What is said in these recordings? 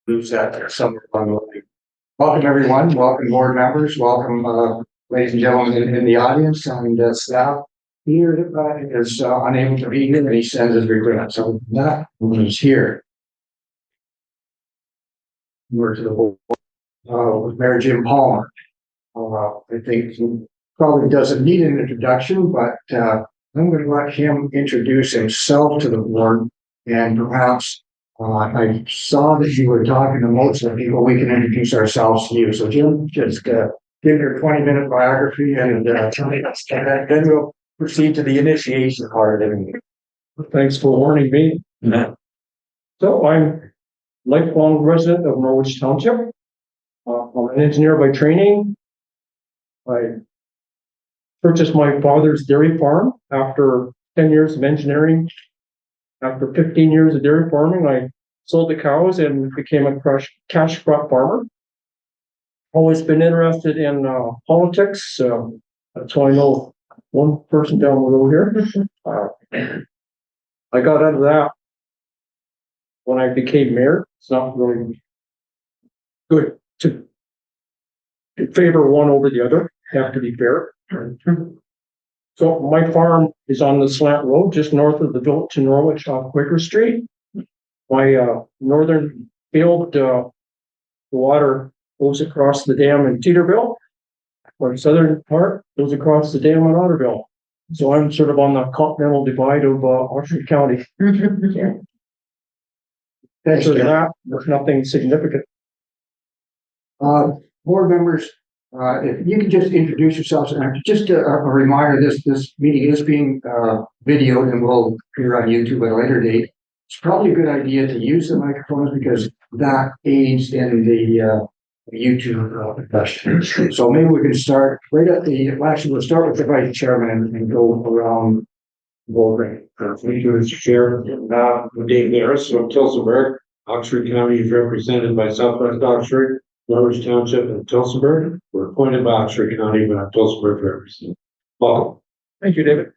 lose that somewhere along the way. Welcome, everyone. Welcome, board members. Welcome, ladies and gentlemen in the audience and staff. Here is unable to be here, and he sends his regret. So that is here. We're to the board with Mayor Jim Palmer. I think he probably doesn't need an introduction, but I'm going to let him introduce himself to the board, and perhaps I saw that you were talking to most of the people. We can introduce ourselves to you. So Jim, just give your 20-minute biography, and then we'll proceed to the initiation part of it. Thanks for warning me. Yeah. So I'm lifelong resident of Norwich Township. I'm an engineer by training. I purchased my father's dairy farm after 10 years of engineering. After 15 years of dairy farming, I sold the cows and became a cash crop farmer. Always been interested in politics. That's why I know one person down the road here. I got out of that when I became mayor. It's not really good to favor one over the other. You have to be fair. So my farm is on the slant road just north of the village to Norwich off Quaker Street. My northern field, the water goes across the dam in Teeterville. My southern part goes across the dam in Otterville. So I'm sort of on the continental divide of Oxford County. Thanks for that. There's nothing significant. Board members, if you could just introduce yourselves, and just a reminder, this meeting is being videoed and will appear on YouTube at a later date. It's probably a good idea to use the microphones because that aids in the YouTube question. So maybe we can start right at actually we'll start with the vice chairman and go around the board ring. Thank you, Mr. Chair. Dave Harris of Tilsonburg. Oxford County is represented by Southwest Oxford, Norwich Township, and Tilsonburg. We're appointed by Oxford County, but Tilsonburg represents. Welcome. Thank you, David.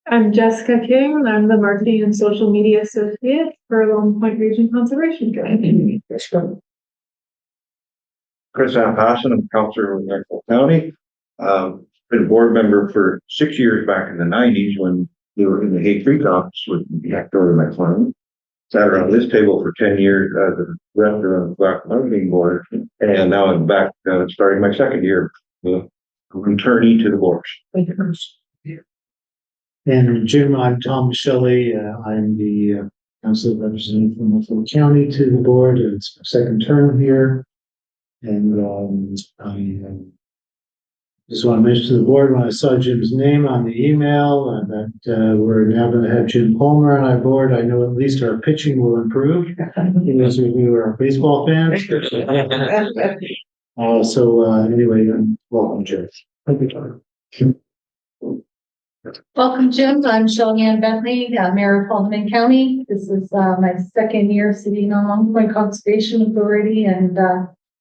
I'm Jessica King, and I'm the Marketing and Social Media Associate for Lone Point Region Conservation Committee. Chris Passion, I'm counselor in Norfolk County. Been a board member for 6 years back in the 90s when we were in the Hay Creek office with Victoria McClellan. Sat around this table for 10 years as a director on the Black Marketing Board, and now I'm back starting my second year, returnee to the board. And Jim, I'm Tom Shelley. I'm the council representative from Norfolk County to the board. It's my second term here. And I just want to mention to the board when I saw Jim's name on the email that we're now going to have Jim Palmer on our board. I know at least our pitching will improve because we were baseball fans. Anyway, welcome, Jim. Thank you. Welcome, Jim. I'm Shelley-Ann Bentley, Mayor of Haldeman County. This is my second year sitting on Long Point Conservation Authority and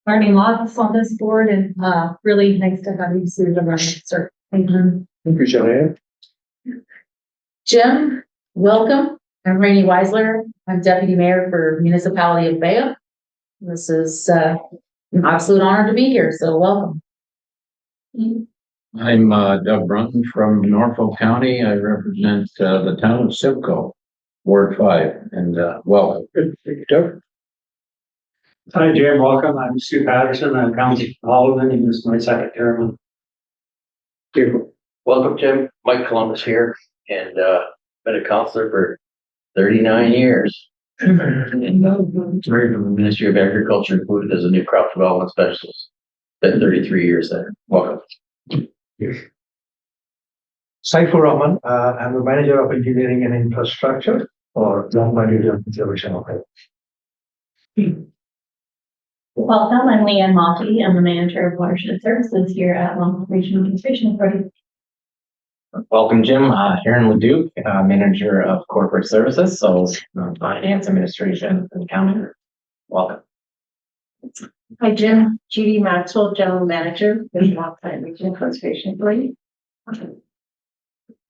learning lots on this board, and really nice to have you, Sue, sir. Thank you. Thank you, Shelley. Jim, welcome. I'm Rainey Weisler. I'm Deputy Mayor for Municipality of Bayeux. This is an absolute honor to be here, so welcome. I'm Doug Brunton from Norfolk County. I represent the town of Simcoe, Ward 5, and welcome. Good. Thank you, Doug. Hi, Jim. Welcome. I'm Stu Patterson. I'm County Haldeman, and this is my second term. Welcome, Jim. Mike Columbus here, and been a counselor for 39 years. Married from the Ministry of Agriculture, included as a new crop development specialist. Been 33 years there. Welcome. Saifur Rahman. I'm the manager of engineering and infrastructure for Long Point Region Conservation Authority. Welcome, I'm Leanne Mockey. I'm the manager of watershed services here at Long Point Regional Conservation Authority. Welcome, Jim. Aaron Leduc, manager of corporate services, so finance, administration, and accounting. Welcome. Hi, Jim. Judy Maxwell, general manager with Long Point Regional Conservation Authority.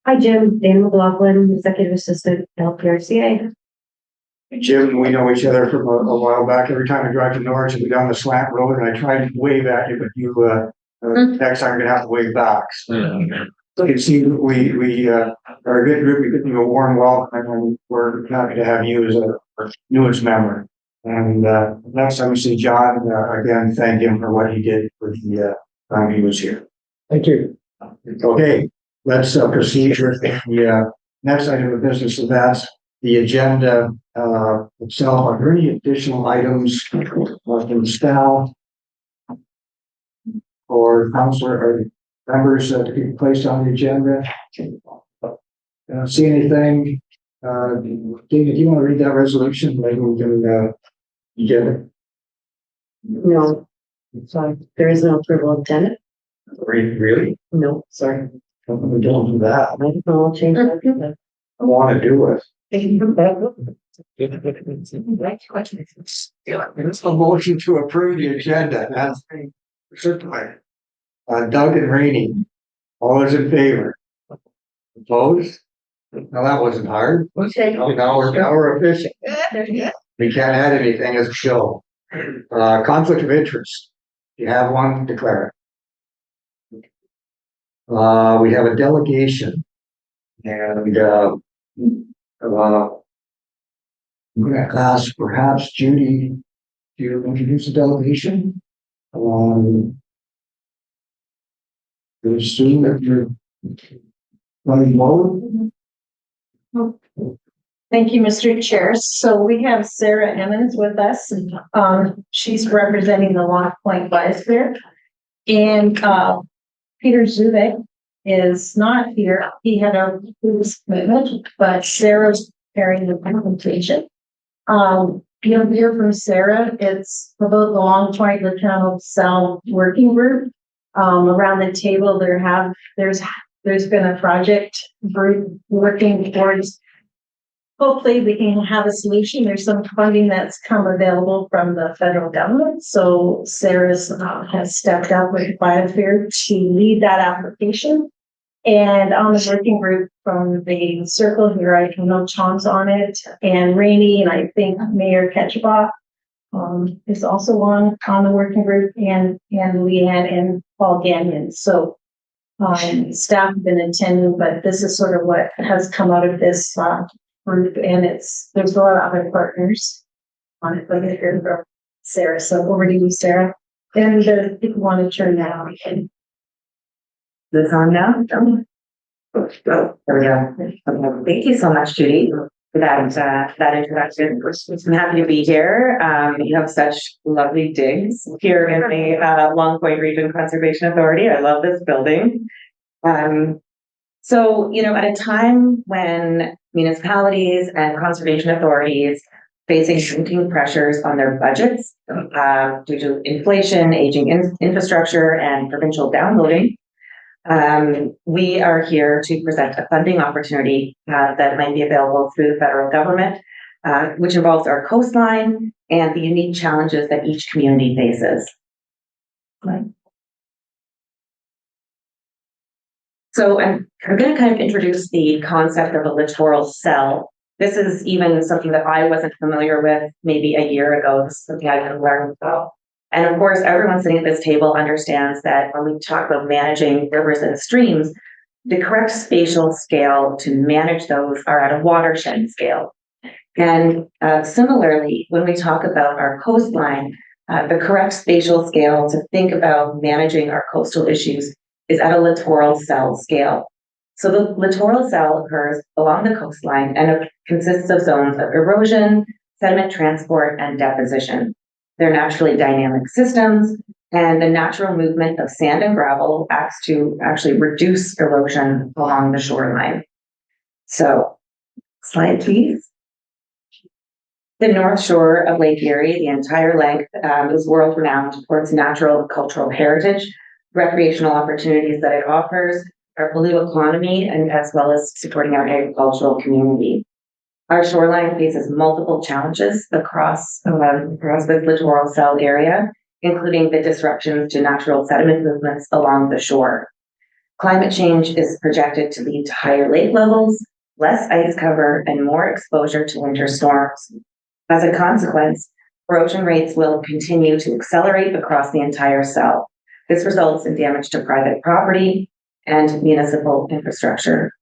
Hi, Jim. Dan McLaughlin, executive assistant at LPRCA. Jim, we know each other from a while back. Every time I drive to Norwich, we down the slant road and I try to wave at you, but you, next time you're gonna have to wave back. So you can see, we are a good group. We give you a warm welcome and we're happy to have you as our newest member. And, next time we see John, again, thank him for what he did for the, time he was here. Thank you. Okay, let's proceed with the next item of business, and that's the agenda itself. Are there any additional items from staff or counselor or members to be placed on the agenda? See anything? David, do you want to read that resolution? Maybe we can get it. No, sorry, there is no approval of tenant. Really? No, sorry. We don't do that. I don't know, I'll change that. I want to do it. It's a motion to approve the agenda. That's certainly. Doug and Rainey, all those in favor? Opposed? No, that wasn't hard. Now we're efficient. We can't add anything as a show. Conflict of interest. If you have one, declare it. We have a delegation. And I'm gonna ask perhaps Judy to introduce the delegation. I assume that you're running forward. Thank you, Mr. Chair. So we have Sarah Emmons with us. She's representing the Long Point Biosphere. And Peter Zubek is not here. He had a previous commitment, but Sarah's preparing the presentation. You'll hear from Sarah. It's about the Long Point Latino Cell Working Group. Around the table, there's been a project group working towards. Hopefully we can have a solution. There's some funding that's come available from the federal government. So Sarah's has stepped up with Biosphere to lead that application. And on the working group from the circle here, I know Tom's on it, and Rainey, and I think Mayor Ketchabah is also on the working group, and Leanne and Paul Gagnon. So staff have been attending, but this is sort of what has come out of this group, and there's a lot of other partners on it, but here from Sarah. So over to you, Sarah. And if you want to turn that on, can This on now? There we go. Thank you so much, Judy, for that introduction. I'm happy to be here. You have such lovely digs here in the Long Point Region Conservation Authority. I love this building. So, at a time when municipalities and conservation authorities facing shrinking pressures on their budgets due to inflation, aging infrastructure, and provincial downloading, we are here to present a funding opportunity that might be available through the federal government, which involves our coastline and the unique challenges that each community faces. Right. So I'm going to kind of introduce the concept of a littoral cell. This is even something that I wasn't familiar with maybe a year ago. This is something I could learn about. And of course, everyone sitting at this table understands that when we talk about managing rivers and streams, the correct spatial scale to manage those are at a watershed scale. And similarly, when we talk about our coastline, the correct spatial scale to think about managing our coastal issues is at a littoral cell scale. So the littoral cell occurs along the coastline and it consists of zones of erosion, sediment transport, and deposition. They're naturally dynamic systems, and the natural movement of sand and gravel acts to actually reduce erosion along the shoreline. So, slide please. The North Shore of Lake Erie, the entire length, is world renowned for its natural and cultural heritage, recreational opportunities that it offers, our blue economy, and as well as supporting our agricultural community. Our shoreline faces multiple challenges across the littoral cell area, including the disruptions to natural sediment movements along the shore. Climate change is projected to lead to higher lake levels, less ice cover, and more exposure to winter storms. As a consequence, erosion rates will continue to accelerate across the entire cell. This results in damage to private property and municipal infrastructure.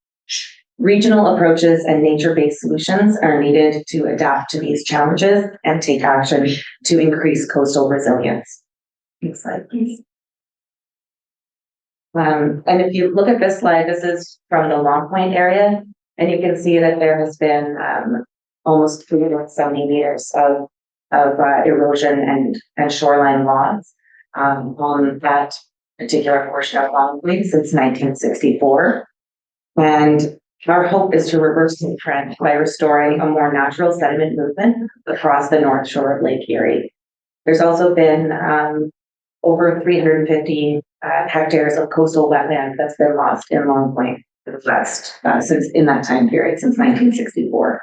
Regional approaches and nature-based solutions are needed to adapt to these challenges and take action to increase coastal resilience. Next slide, please. And if you look at this slide, this is from the Long Point area, and you can see that there has been almost 370 meters of erosion and shoreline loss on that particular portion of Long Point since 1964. And our hope is to reverse the trend by restoring a more natural sediment movement across the North Shore of Lake Erie. There's also been over 350 hectares of coastal wetland that's been lost in Long Point West since in that time period, since 1964.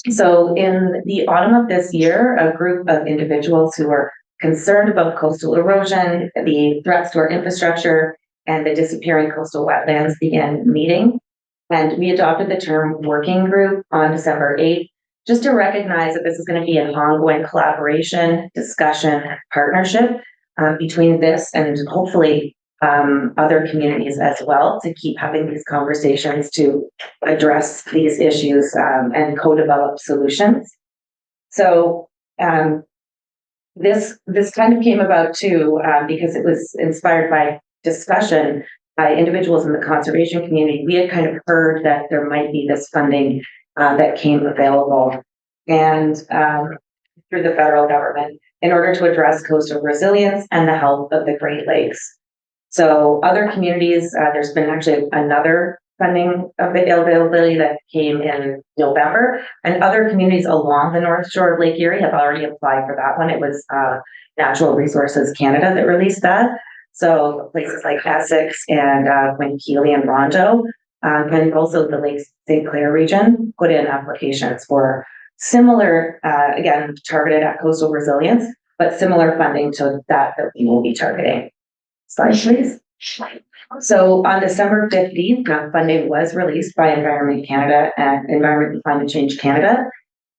So in the autumn of this year, a group of individuals who are concerned about coastal erosion, the threats to our infrastructure, and the disappearing coastal wetlands began meeting. And we adopted the term working group on December 8th, just to recognize that this is going to be an ongoing collaboration, discussion, partnership between this and hopefully other communities as well, to keep having these conversations to address these issues and co-develop solutions. So this kind of came about too because it was inspired by discussion by individuals in the conservation community. We had kind of heard that there might be this funding that came available and through the federal government in order to address coastal resilience and the health of the Great Lakes. So other communities, there's been actually another funding availability that came in November, and other communities along the North Shore of Lake Erie have already applied for that one. It was Natural Resources Canada that released that. So places like Essex and Quinkeely and Rondo, and also the Lake St. Clair region put in applications for similar, again, targeted at coastal resilience, but similar funding to that we will be targeting. Slide, please. So on December 15th, funding was released by Environment Canada and Environment and Climate Change Canada,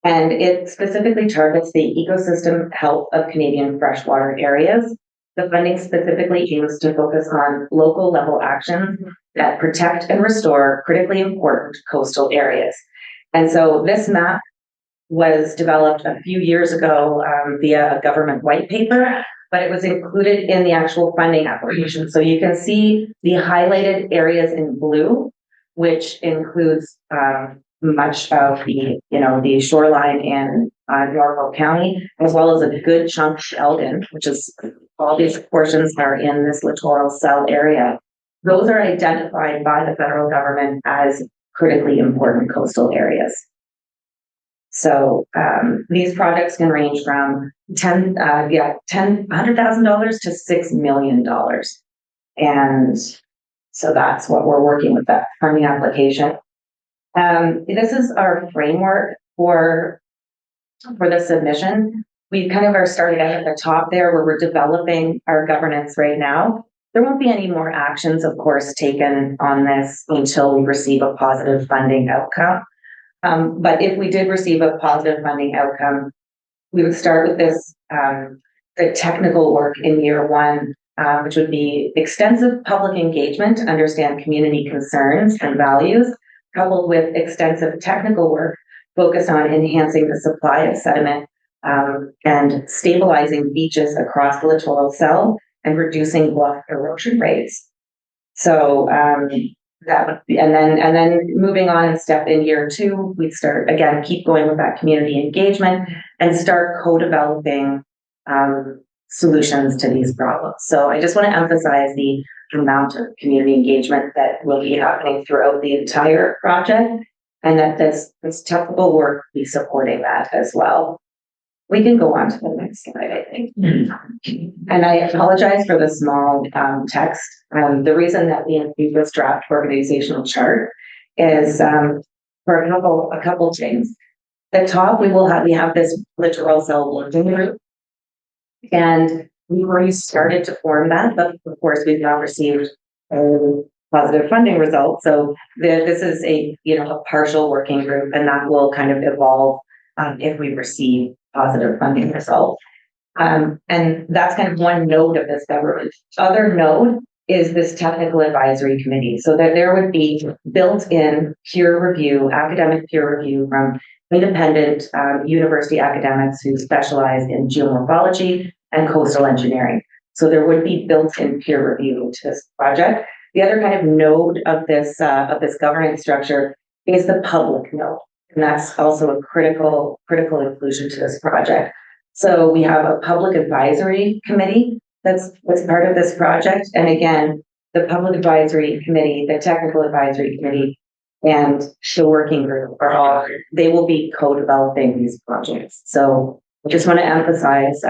and it specifically targets the ecosystem health of Canadian freshwater areas. The funding specifically aims to focus on local level actions that protect and restore critically important coastal areas. And so this map was developed a few years ago via a government white paper, but it was included in the actual funding application. So you can see the highlighted areas in blue, which includes much of the shoreline in Norfolk County, as well as a good chunk of Elgin, which is all these portions are in this littoral cell area. Those are identified by the federal government as critically important coastal areas. So these projects can range from $100,000 to $6 million. And so that's what we're working with, that funding application. This is our framework for the submission. We kind of are starting out at the top there where we're developing our governance right now. There won't be any more actions, of course, taken on this until we receive a positive funding outcome. But if we did receive a positive funding outcome, we would start with this, the technical work in year one, which would be extensive public engagement to understand community concerns and values, coupled with extensive technical work focused on enhancing the supply of sediment and stabilizing beaches across the littoral cell and reducing bluff erosion rates. So that would be, and then moving on and step in year two, we'd start again, keep going with that community engagement and start co-developing solutions to these problems. So I just want to emphasize the amount of community engagement that will be happening throughout the entire project, and that this technical work will be supporting that as well. We can go on to the next slide, I think. And I apologize for the small text. The reason that we include this draft organizational chart is for a couple things. At the top, we have this littoral cell working group, and we've already started to form that, but of course we've now received a positive funding result. So this is a partial working group, and that will kind of evolve if we receive positive funding results. And that's kind of one node of this government. Other node is this technical advisory committee, so that there would be built-in peer review, academic peer review from independent university academics who specialize in geomorphology and coastal engineering. So there would be built-in peer review to this project. The other kind of node of this governance structure is the public node, and that's also a critical inclusion to this project. So we have a public advisory committee that's part of this project, and again, the public advisory committee, the technical advisory committee, and the working group they will be co-developing these projects. So I just want to emphasize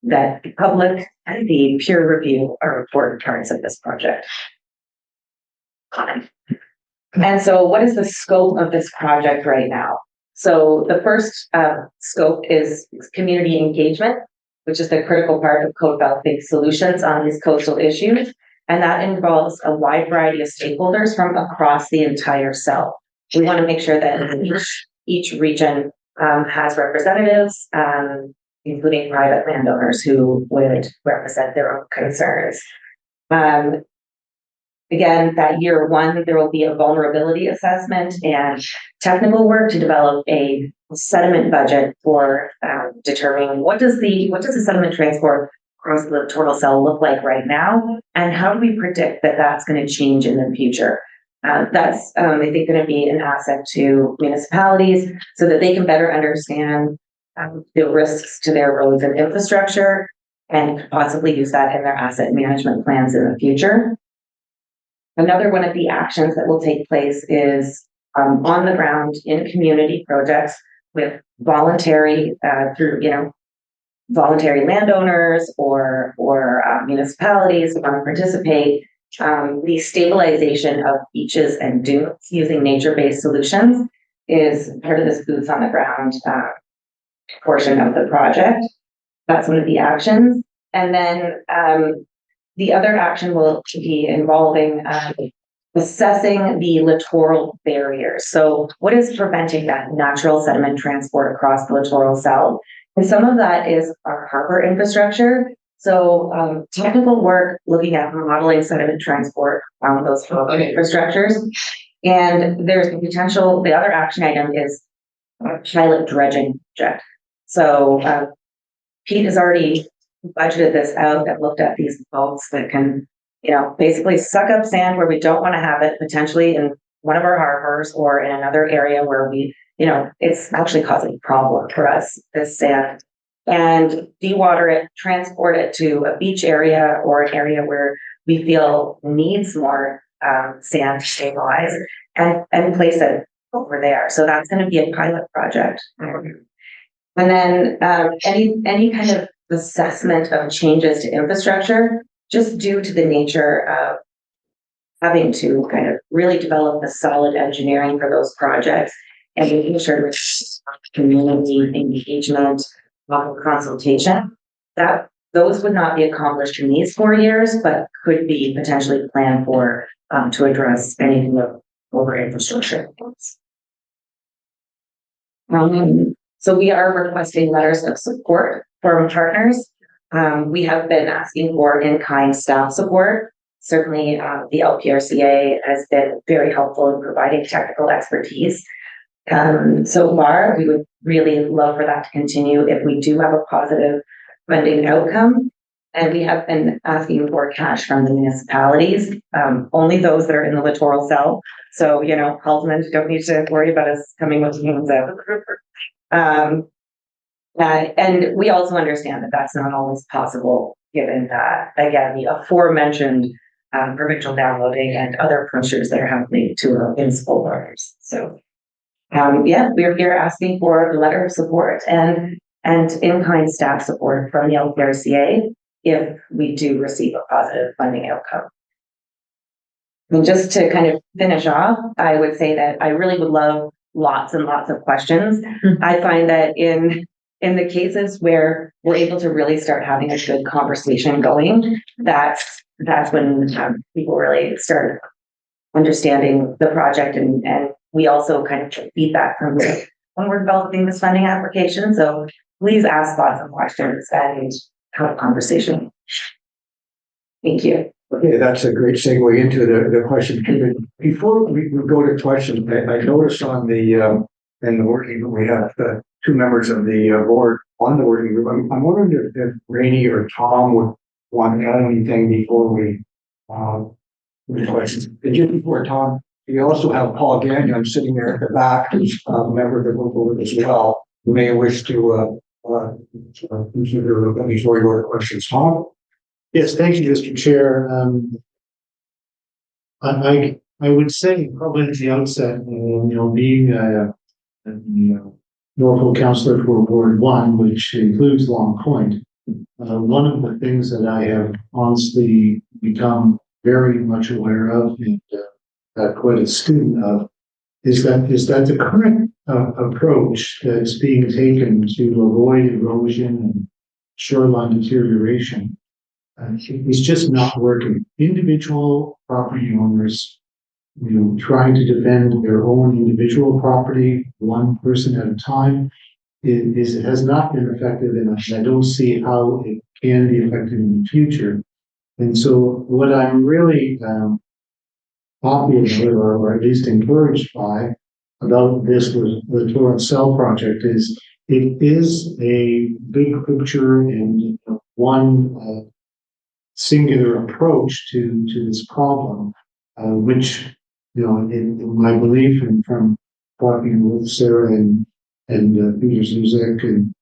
that the public and the peer review are important parts of this project. And so what is the scope of this project right now? So the first scope is community engagement, which is the critical part of co-developing solutions on these coastal issues. And that involves a wide variety of stakeholders from across the entire cell. We want to make sure that each region has representatives, including private landowners who would represent their own concerns. Again, that year one, there will be a vulnerability assessment and technical work to develop a sediment budget for determining what does the sediment transport across the littoral cell look like right now, and how do we predict that that's going to change in the future. That's, I think, going to be an asset to municipalities so that they can better understand the risks to their roads and infrastructure and possibly use that in their asset management plans in the future. Another one of the actions that will take place is on the ground in community projects with voluntary voluntary landowners or municipalities who want to participate. The stabilization of beaches and dunes using nature-based solutions is part of this boots on the ground portion of the project. That's one of the actions. And then the other action will be involving assessing the littoral barriers. So what is preventing that natural sediment transport across the littoral cell? And some of that is our harbor infrastructure. So technical work looking at modeling sediment transport on those harbor infrastructures. And there's the potential, the other action item is a pilot dredging project. So Pete has already budgeted this out and looked at these boats that can, basically suck up sand where we don't want to have it, potentially in one of our harbors or in another area where we, it's actually causing a problem for us, this sand, and dewater it, transport it to a beach area or an area where we feel needs more sand to stabilize and place it over there. So that's going to be a pilot project. And then any kind of assessment of changes to infrastructure, just due to the nature of having to kind of really develop the solid engineering for those projects and making sure there's community engagement, consultation, that those would not be accomplished in these 4 years, but could be potentially planned for to address anything of over infrastructure. So we are requesting letters of support from partners. We have been asking for in-kind staff support. Certainly, the LPRCA has been very helpful in providing technical expertise. So far, we would really love for that to continue if we do have a positive funding outcome. And we have been asking for cash from the municipalities, only those that are in the littoral cell. So, Haldeman don't need to worry about us coming with hands out. And we also understand that that's not always possible, given that, again, the aforementioned provincial downloading and other pressures that are happening to our municipal partners. So, we're here asking for a letter of support and in-kind staff support from the LPRCA if we do receive a positive funding outcome. And just to kind of finish off, I would say that I really would love lots and lots of questions. I find that in the cases where we're able to really start having a good conversation going, that's when people really start understanding the project, and we also kind of get feedback from when we're developing this funding application. So please ask lots of questions and have a conversation. Thank you. Okay, that's a great segue into the question period. Before we go to questions, I noticed on the, in the working group, we have two members of the board on the working group. I'm wondering if Rainey or Tom would want to add anything before we, the questions. And just before Tom, we also have Paul Gagnon sitting there at the back, who's a member of the board as well, who may wish to, consider before we go to questions. Tom? Yes, thank you, Mr. Chair. I would say probably at the outset, being a Norfolk councillor for Ward 1, which includes Long Point, one of the things that I have honestly become very much aware of and quite a student of is that the current approach that's being taken to avoid erosion and shoreline deterioration is just not working. Individual property owners, trying to defend their own individual property, one person at a time, has not been effective enough. I don't see how it can be effective in the future. And so what I'm really happy about, or at least encouraged by, about this littoral cell project is it is a big picture and one singular approach to this problem, which, in my belief and from talking with Sarah and Peter Zuzek and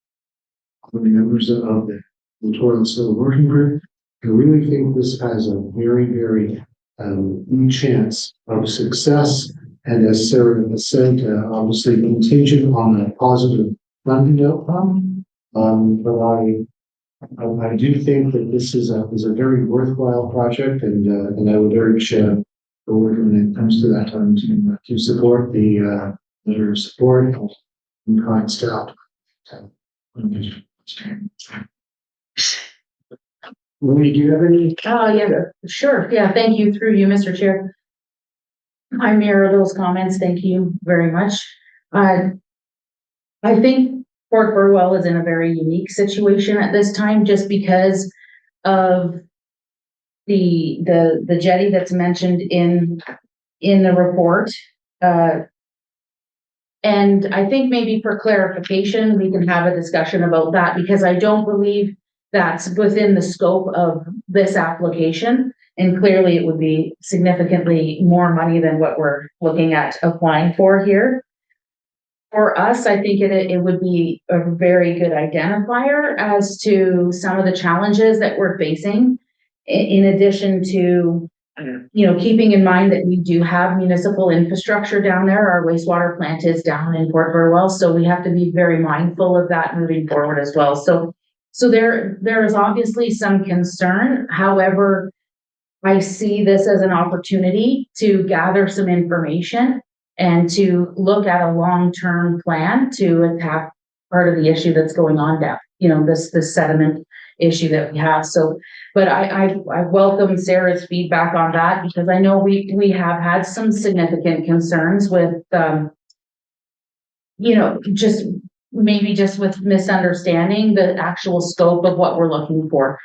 other members of the littoral cell working group, I really think this has a very, very good chance of success. And as Sarah has said, obviously contingent on a positive funding outcome. But I do think that this is a very worthwhile project, and I would urge the board when it comes to that time to support the letter of support and kind staff. Louis, do you have any? Yeah, sure. Yeah, thank you through you, Mr. Chair. I mirror those comments. Thank you very much. I think Port Burwell is in a very unique situation at this time, just because of the jetty that's mentioned in the report. And I think maybe for clarification, we can have a discussion about that, because I don't believe that's within the scope of this application. And clearly it would be significantly more money than what we're looking at applying for here. For us, I think it would be a very good identifier as to some of the challenges that we're facing, in addition to, keeping in mind that we do have municipal infrastructure down there. Our wastewater plant is down in Port Burwell, so we have to be very mindful of that moving forward as well. So there is obviously some concern. However, I see this as an opportunity to gather some information and to look at a long-term plan to attack part of the issue that's going on down, this sediment issue that we have. So, but I welcome Sarah's feedback on that, because I know we have had some significant concerns with, just with misunderstanding the actual scope of what we're looking for.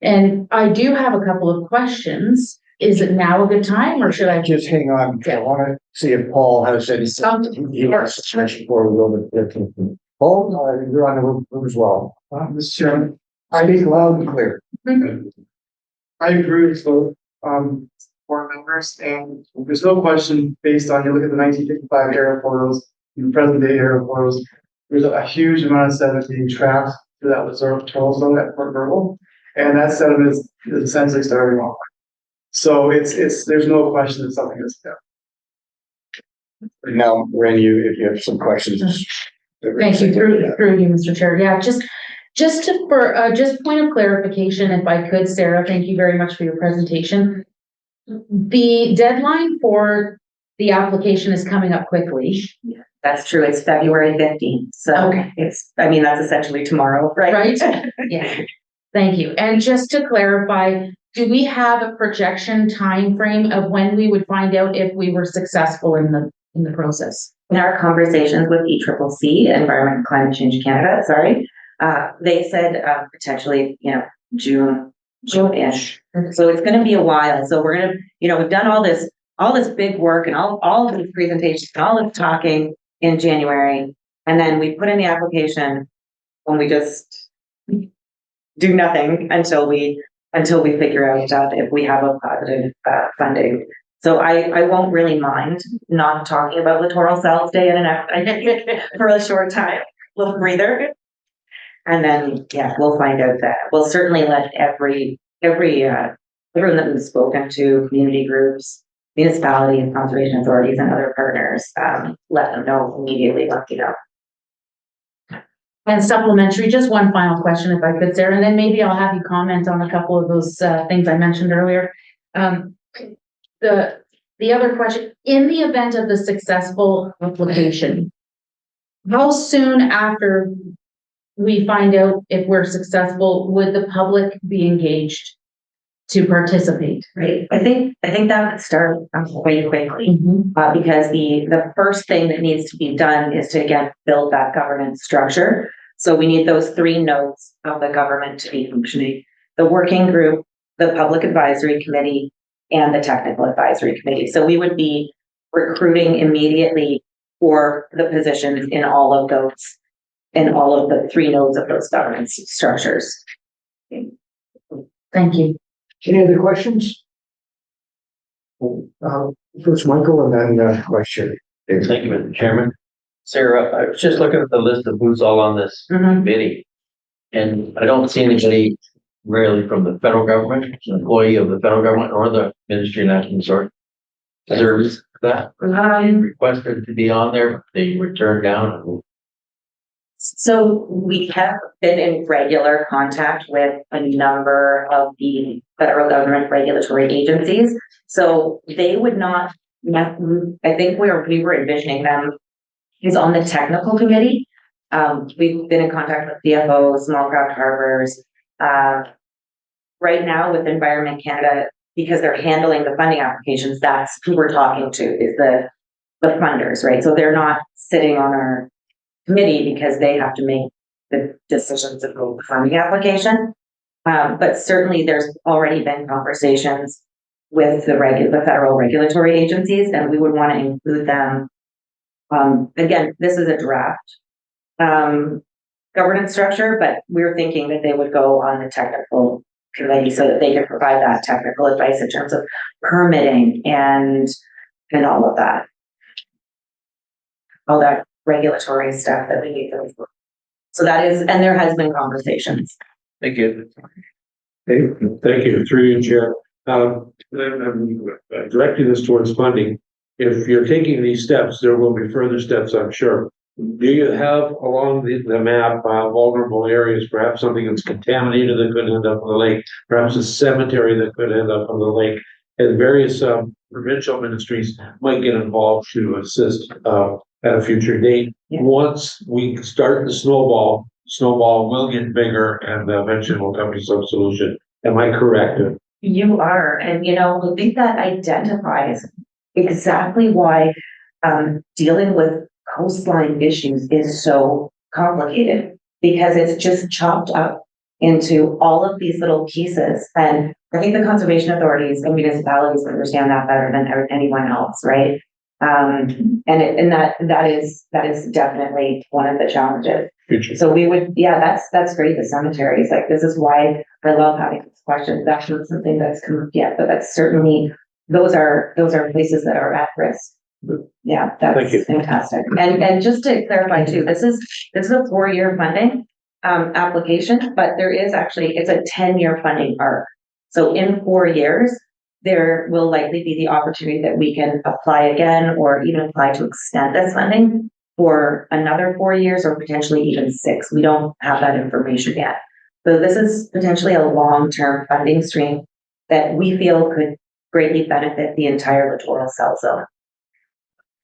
And I do have a couple of questions. Is it now a good time, or should I Just hang on. I want to see if Paul has any something he wants to mention before we go to Paul, you're on the room as well. Mr. Chairman, Speak loud and clear. I agree with both board members, and there's no question, based on, you look at the 1955 era photos and the present day era photos, there's a huge amount of sediment being trapped through that littoral zone at Port Burwell, and that sediment is essentially starting off. So there's no question that something is there. Now, Randy, if you have some questions. Thank you, through you, Mr. Chair. Yeah, just point of clarification, if I could, Sarah, thank you very much for your presentation. The deadline for the application is coming up quickly. Yeah, that's true. It's February 15th. So okay. That's essentially tomorrow, right? Right. Yeah. Thank you. And just to clarify, do we have a projection time frame of when we would find out if we were successful in in the process. In our conversations with ECCC, Environment and Climate Change Canada, they said potentially, June-ish. So it's going to be a while. So we're going to, we've done all this big work and all of these presentations, all this talking in January, and then we put in the application and we just do nothing until we figure out if we have a positive funding. So I won't really mind not talking about Littoral Cells day in and out for a short time, little breather. And then, we'll find out that we'll certainly let everyone that we've spoken to, community groups, municipalities, conservation authorities, and other partners, let them know immediately once you know. And supplementary, just one final question if I could, Sarah, and then maybe I'll have you comment on a couple of those things I mentioned earlier. The other question, in the event of the successful application, how soon after we find out if we're successful would the public be engaged to participate? Right. I think that would start quite quickly, because the first thing that needs to be done is to, again, build that governance structure. So we need those 3 nodes of the government to be functioning: the working group, the public advisory committee, and the technical advisory committee. So we would be recruiting immediately for the positions in all of the 3 nodes of those governance structures. Thank you. Any other questions? First Michael and then question. Thank you, Mr. Chairman. Sarah, I was just looking at the list of who's all on this committee, and I don't see anybody really from the federal government, an employee of the federal government, or the Ministry of Natural Resources. Is there a reason for that? Requested to be on there, they were turned down. So we have been in regular contact with a number of the federal government regulatory agencies. So they would not, I think we were envisioning them is on the technical committee. We've been in contact with CFOs, small craft harbors. Right now with Environment Canada, because they're handling the funding applications, that's who we're talking to, is the funders, right? So they're not sitting on our committee because they have to make the decisions of the funding application. But certainly there's already been conversations with the federal regulatory agencies, and we would want to include them. Again, this is a draft governance structure, but we're thinking that they would go on the technical committee so that they can provide that technical advice in terms of permitting and all of that. All that regulatory stuff that we need. So that is, and there has been conversations. Thank you. Thank you, through you, Chair. I'm directing this towards funding. If you're taking these steps, there will be further steps, I'm sure. Do you have along the map vulnerable areas, perhaps something that's contaminated that could end up on the lake, perhaps a cemetery that could end up on the lake, and various provincial ministries might get involved to assist at a future date. Yeah. Once we start the snowball will get bigger and eventually will come to some solution. Am I correct? You are, and I think that identifies exactly why dealing with coastline issues is so complicated, because it's just chopped up into all of these little pieces. And I think the conservation authorities and municipalities understand that better than anyone else, right? And that is definitely one of the challenges. Future. So we would, that's great. The cemeteries, like, this is why I love having these questions. That's not something that's come up yet, but that's certainly, those are places that are at risk. Yeah, that's fantastic. And just to clarify too, this is a 4-year funding application, but there is actually, it's a 10-year funding arc. So in 4 years, there will likely be the opportunity that we can apply again, or even apply to extend this funding for another 4 years, or potentially even 6. We don't have that information yet. So this is potentially a long-term funding stream that we feel could greatly benefit the entire littoral cell zone.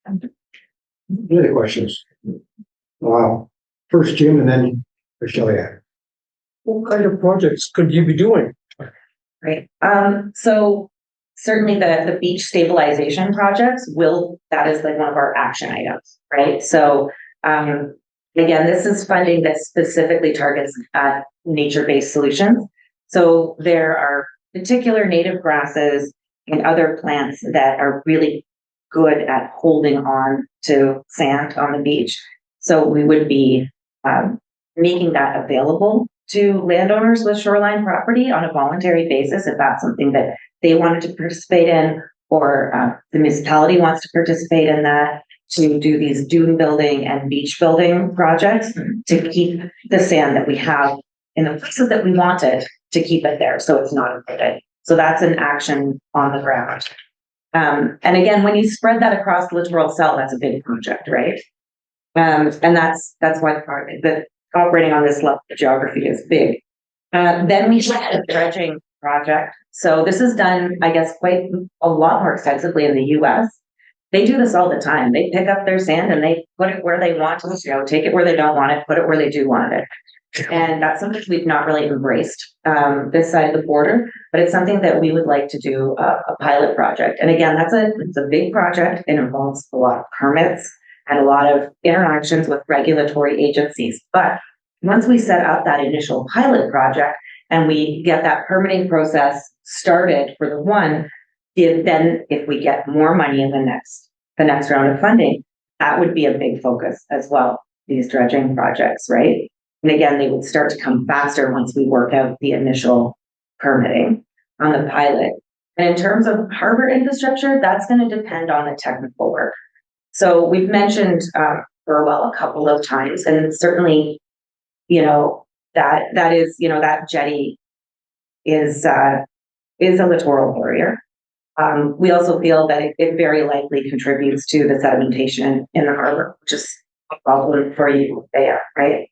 Any other questions? Wow. First Jim and then Michelle. What kind of projects could you be doing? Great. So certainly the beach stabilization projects that is like one of our action items, right? So, again, this is funding that specifically targets nature-based solutions. So there are particular native grasses and other plants that are really good at holding on to sand on the beach. So we would be making that available to landowners with shoreline property on a voluntary basis, if that's something that they wanted to participate in, or the municipality wants to participate in that, to do these dune building and beach building projects to keep the sand that we have in the places that we want it, to keep it there so it's not eroded. So that's an action on the ground. And again, when you spread that across the littoral cell, that's a big project, right? And that's why part of the operating on this level of geography is big. Then we had a dredging project. So this is done, I guess, quite a lot more extensively in the US. They do this all the time. They pick up their sand and they put it where they want to, take it where they don't want it, put it where they do want it. And that's something we've not really embraced this side of the border, but it's something that we would like to do a pilot project. And again, it's a big project. It involves a lot of permits and a lot of interactions with regulatory agencies. But once we set up that initial pilot project and we get that permitting process started for the one, then if we get more money in the next round of funding, that would be a big focus as well, these dredging projects, right? And again, they would start to come faster once we work out the initial permitting on the pilot. And in terms of harbor infrastructure, that's going to depend on the technical work. So we've mentioned Burwell a couple of times, and certainly, that is, that jetty is a littoral barrier. We also feel that it very likely contributes to the sedimentation in the harbor, which is a problem for you there, right?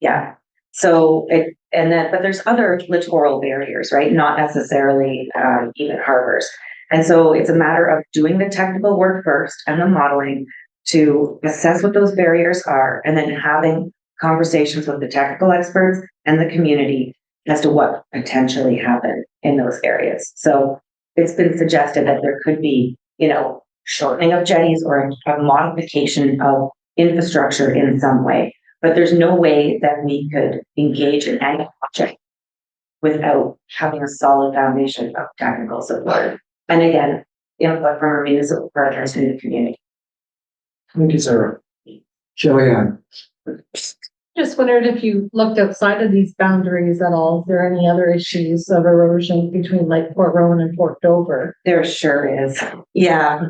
Yeah. So but there's other littoral barriers, right? Not necessarily even harbors. And so it's a matter of doing the technical work first and the modeling to assess what those barriers are, and then having conversations with the technical experts and the community as to what potentially happened in those areas. So it's been suggested that there could be, shortening of jetties or a modification of infrastructure in some way. But there's no way that we could engage in any project without having a solid foundation of technical support. And again, input from our municipal partners in the community. Thank you, Sarah. Jillian. Just wondered if you looked outside of these boundaries at all. Is there any other issues of erosion between like Port Rowan and Port Dover? There sure is. Yeah.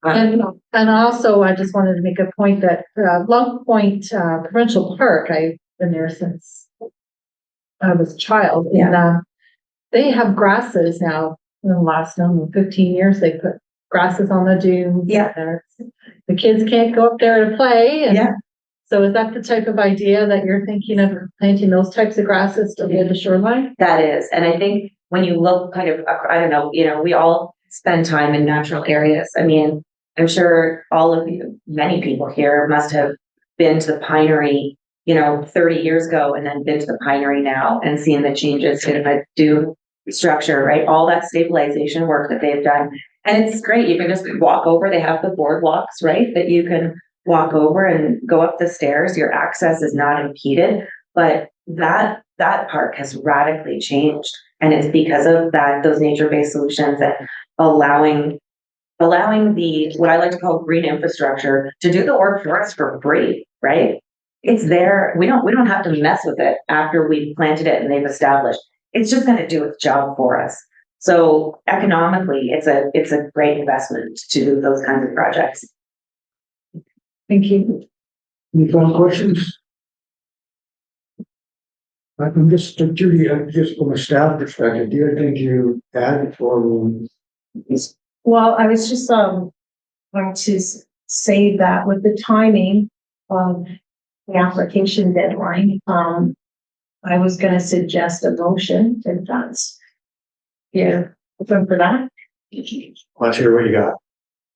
And also, I just wanted to make a point that Long Point Provincial Park, I've been there since I was a child. Yeah. And they have grasses now. In the last 15 years, they put grasses on the dunes. Yeah. The kids can't go up there to play. And yeah. So is that the type of idea that you're thinking of, planting those types of grasses to near the shoreline? That is. And I think when you look kind of, I don't know, we all spend time in natural areas. I mean, I'm sure all of you, many people here must have been to the Pinery, 30 years ago, and then been to the Pinery now and seen the changes in the dune structure, right? All that stabilization work that they've done. And it's great. You can just walk over. They have the boardwalks, right? That you can walk over and go up the stairs. Your access is not impeded, but that park has radically changed. And it's because of those nature-based solutions and allowing the, what I like to call green infrastructure, to do the work for us for free, right? It's there. We don't have to mess with it after we've planted it and they've established. It's just going to do its job for us. So economically, it's a great investment to do those kinds of projects. Thank you. Any final questions? I'm just, Judy, just from a staff perspective, do you think you add or? Well, I was just going to say that with the timing of the application deadline, I was going to suggest a motion if that's open for that. Let's hear what you got.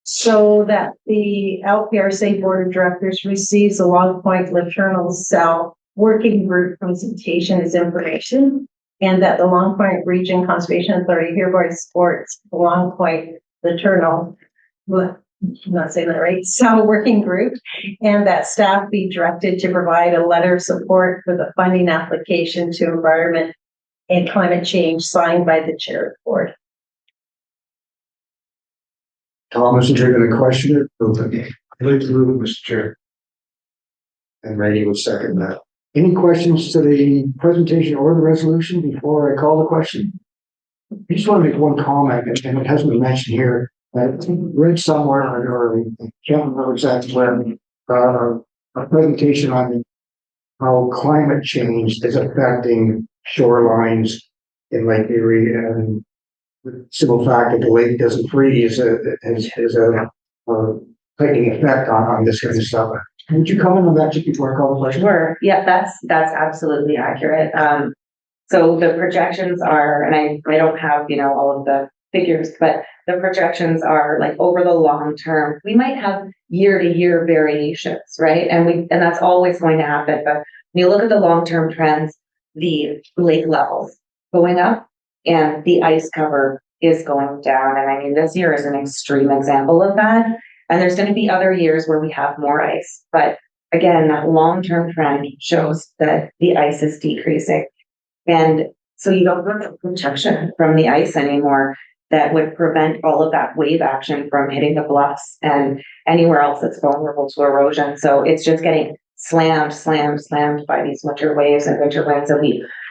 So that the LPRCA Board of Directors receives a Long Point Littoral Cell Working Group presentation as information and that the Long Point Region Conservation Authority hereby supports the Long Point, the Turtle, I'm not saying that right, Sound Working Group, and that staff be directed to provide a letter of support for the funding application to Environment and Climate Change signed by the chair of the board. Thomas, you're going to question it? Okay. I'd like to move, Mr. Chair. And Randy will second that. Any questions to the presentation or the resolution before I call the question? I just want to make one comment, and it hasn't been mentioned here. I read somewhere, or I can't remember exactly where, a presentation on how climate change is affecting shorelines in Lake Erie, and the simple fact that the lake doesn't freeze is a taking effect on this kind of stuff. Would you comment on that just before I call the question? Sure, yeah, that's absolutely accurate. So the projections are, and I don't have, all of the figures, but the projections are like over the long term, we might have year to year variations, right? And that's always going to happen. But when you look at the long-term trends, the lake levels going up and the ice cover is going down. And I mean, this year is an extreme example of that. And there's going to be other years where we have more ice. But again, that long-term trend shows that the ice is decreasing. And so you don't have protection from the ice anymore that would prevent all of that wave action from hitting the bluffs and anywhere else that's vulnerable to erosion. So it's just getting slammed by these winter waves and winter winds. And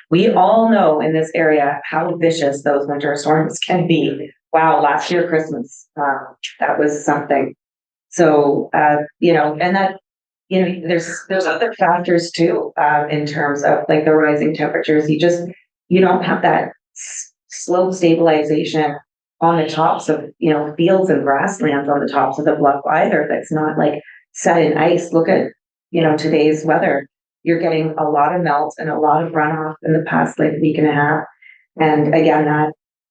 we all know in this area how vicious those winter storms can be. Wow, last year Christmas, that was something. So, and that, there's other factors too, in terms of like the rising temperatures. You don't have that slope stabilization on the tops of, fields and grasslands on the tops of the bluff either. That's not like set in ice. Look at, today's weather. You're getting a lot of melt and a lot of runoff in the past like week and a half. And again,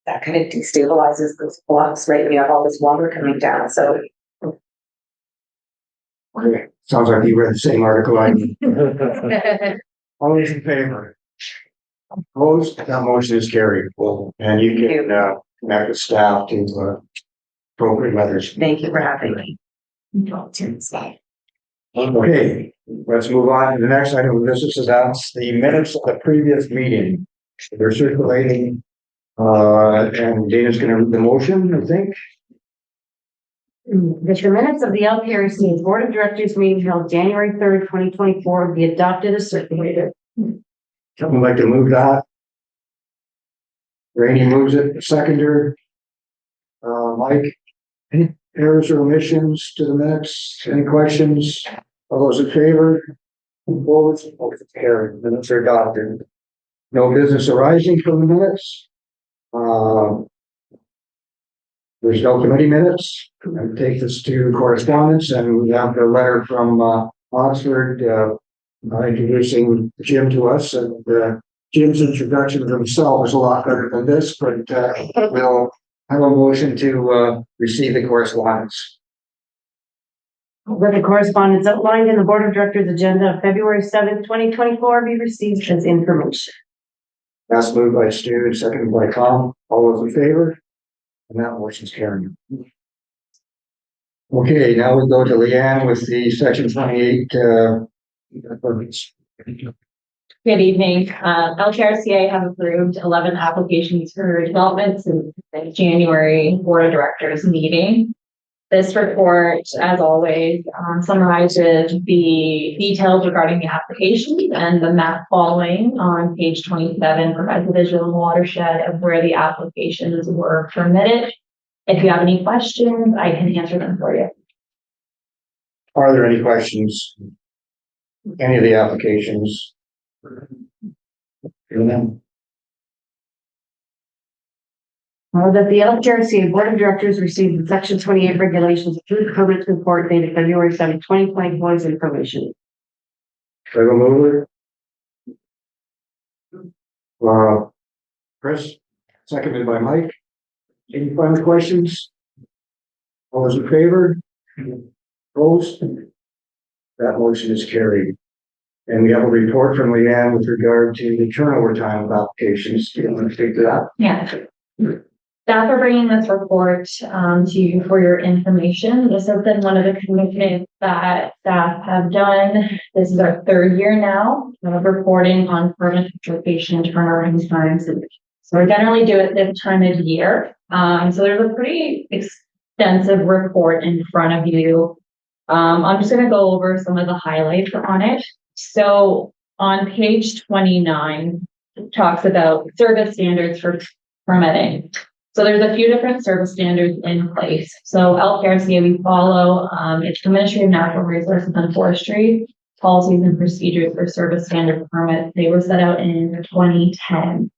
that kind of destabilizes those bluffs, right? We have all this water coming down. So Okay. Sounds like you read the same article I did. All those in favor? Opposed? That motion is carried. Well, and you can connect with staff to appropriate letters. Thank you for having me. Okay, let's move on to the next item of business. That's the minutes of the previous meeting. They're circulating, and Dana's going to read the motion, I think. That the minutes of the LPRCA Board of Directors meeting held January 3rd, 2024 be adopted as circulated. Someone like to move that? Rainey moves it, seconder. Mike, any errors or omissions to the minutes? Any questions? All those in favor? Opposed? Motion carried. Minutes are adopted. No business arising from the minutes. There's no committee minutes. I take this to correspondence, and we have the letter from Oxford introducing Jim to us, and Jim's introduction of himself is a lot better than this, but we'll have a motion to receive the correspondence. That the correspondence outlined in the Board of Directors agenda of February 7th, 2024 be received as information. That's moved by Stu, seconded by Tom. All those in favor? And that motion's carried. Okay, now we go to Leanne with the section 28 permits. Good evening. LPRCA have approved 11 applications for development since the January Board of Directors meeting. This report, as always, summarizes the details regarding the application, and the map following on page 27 provides a visual watershed of where the applications were permitted. If you have any questions, I can answer them for you. Are there any questions? Any of the applications? That the LPRCA Board of Directors received the section 28 regulations approved permits report dated February 7th, 2024 as information. Do I have a mover? Chris, seconded by Mike. Any final questions? All those in favor? Opposed? That motion is carried. And we have a report from Leanne with regard to the turnover time of applications. Do you want to speak to that? Yeah. Staff are bringing this report to you for your information. This has been one of the commitments that staff have done. This is our third year now of reporting on permit application turnaround times. So we generally do it this time of year. So there's a pretty extensive report in front of you. I'm just going to go over some of the highlights on it. So on page 29, it talks about service standards for permitting. So there's a few different service standards in place. So LPRCA, we follow, it's the Ministry of Natural Resources and Forestry policies and procedures for service standard permits. They were set out in 2010.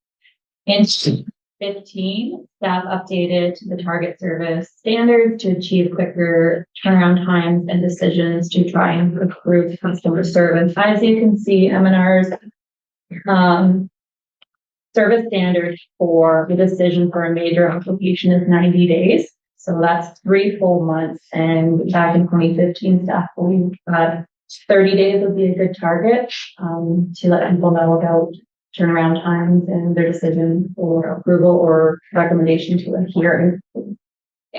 In 2015, staff updated the target service standards to achieve quicker turnaround times and decisions to try and improve customer service. As you can see, M&R's service standard for the decision for a major application is 90 days. So that's 3 full months. And back in 2015, staff believed that 30 days would be a good target to let people know about turnaround times and their decision for approval or recommendation to a hearing.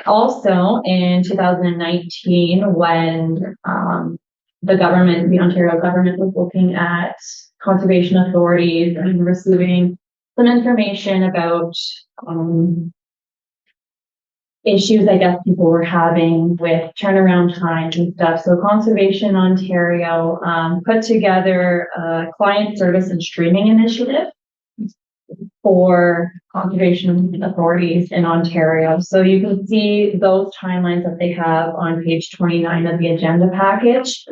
Also, in 2019, when the Ontario government was looking at conservation authorities and receiving some information about issues I guess people were having with turnaround times and stuff. So Conservation Ontario put together a client service and streaming initiative for conservation authorities in Ontario. So you can see those timelines that they have on page 29 of the agenda package.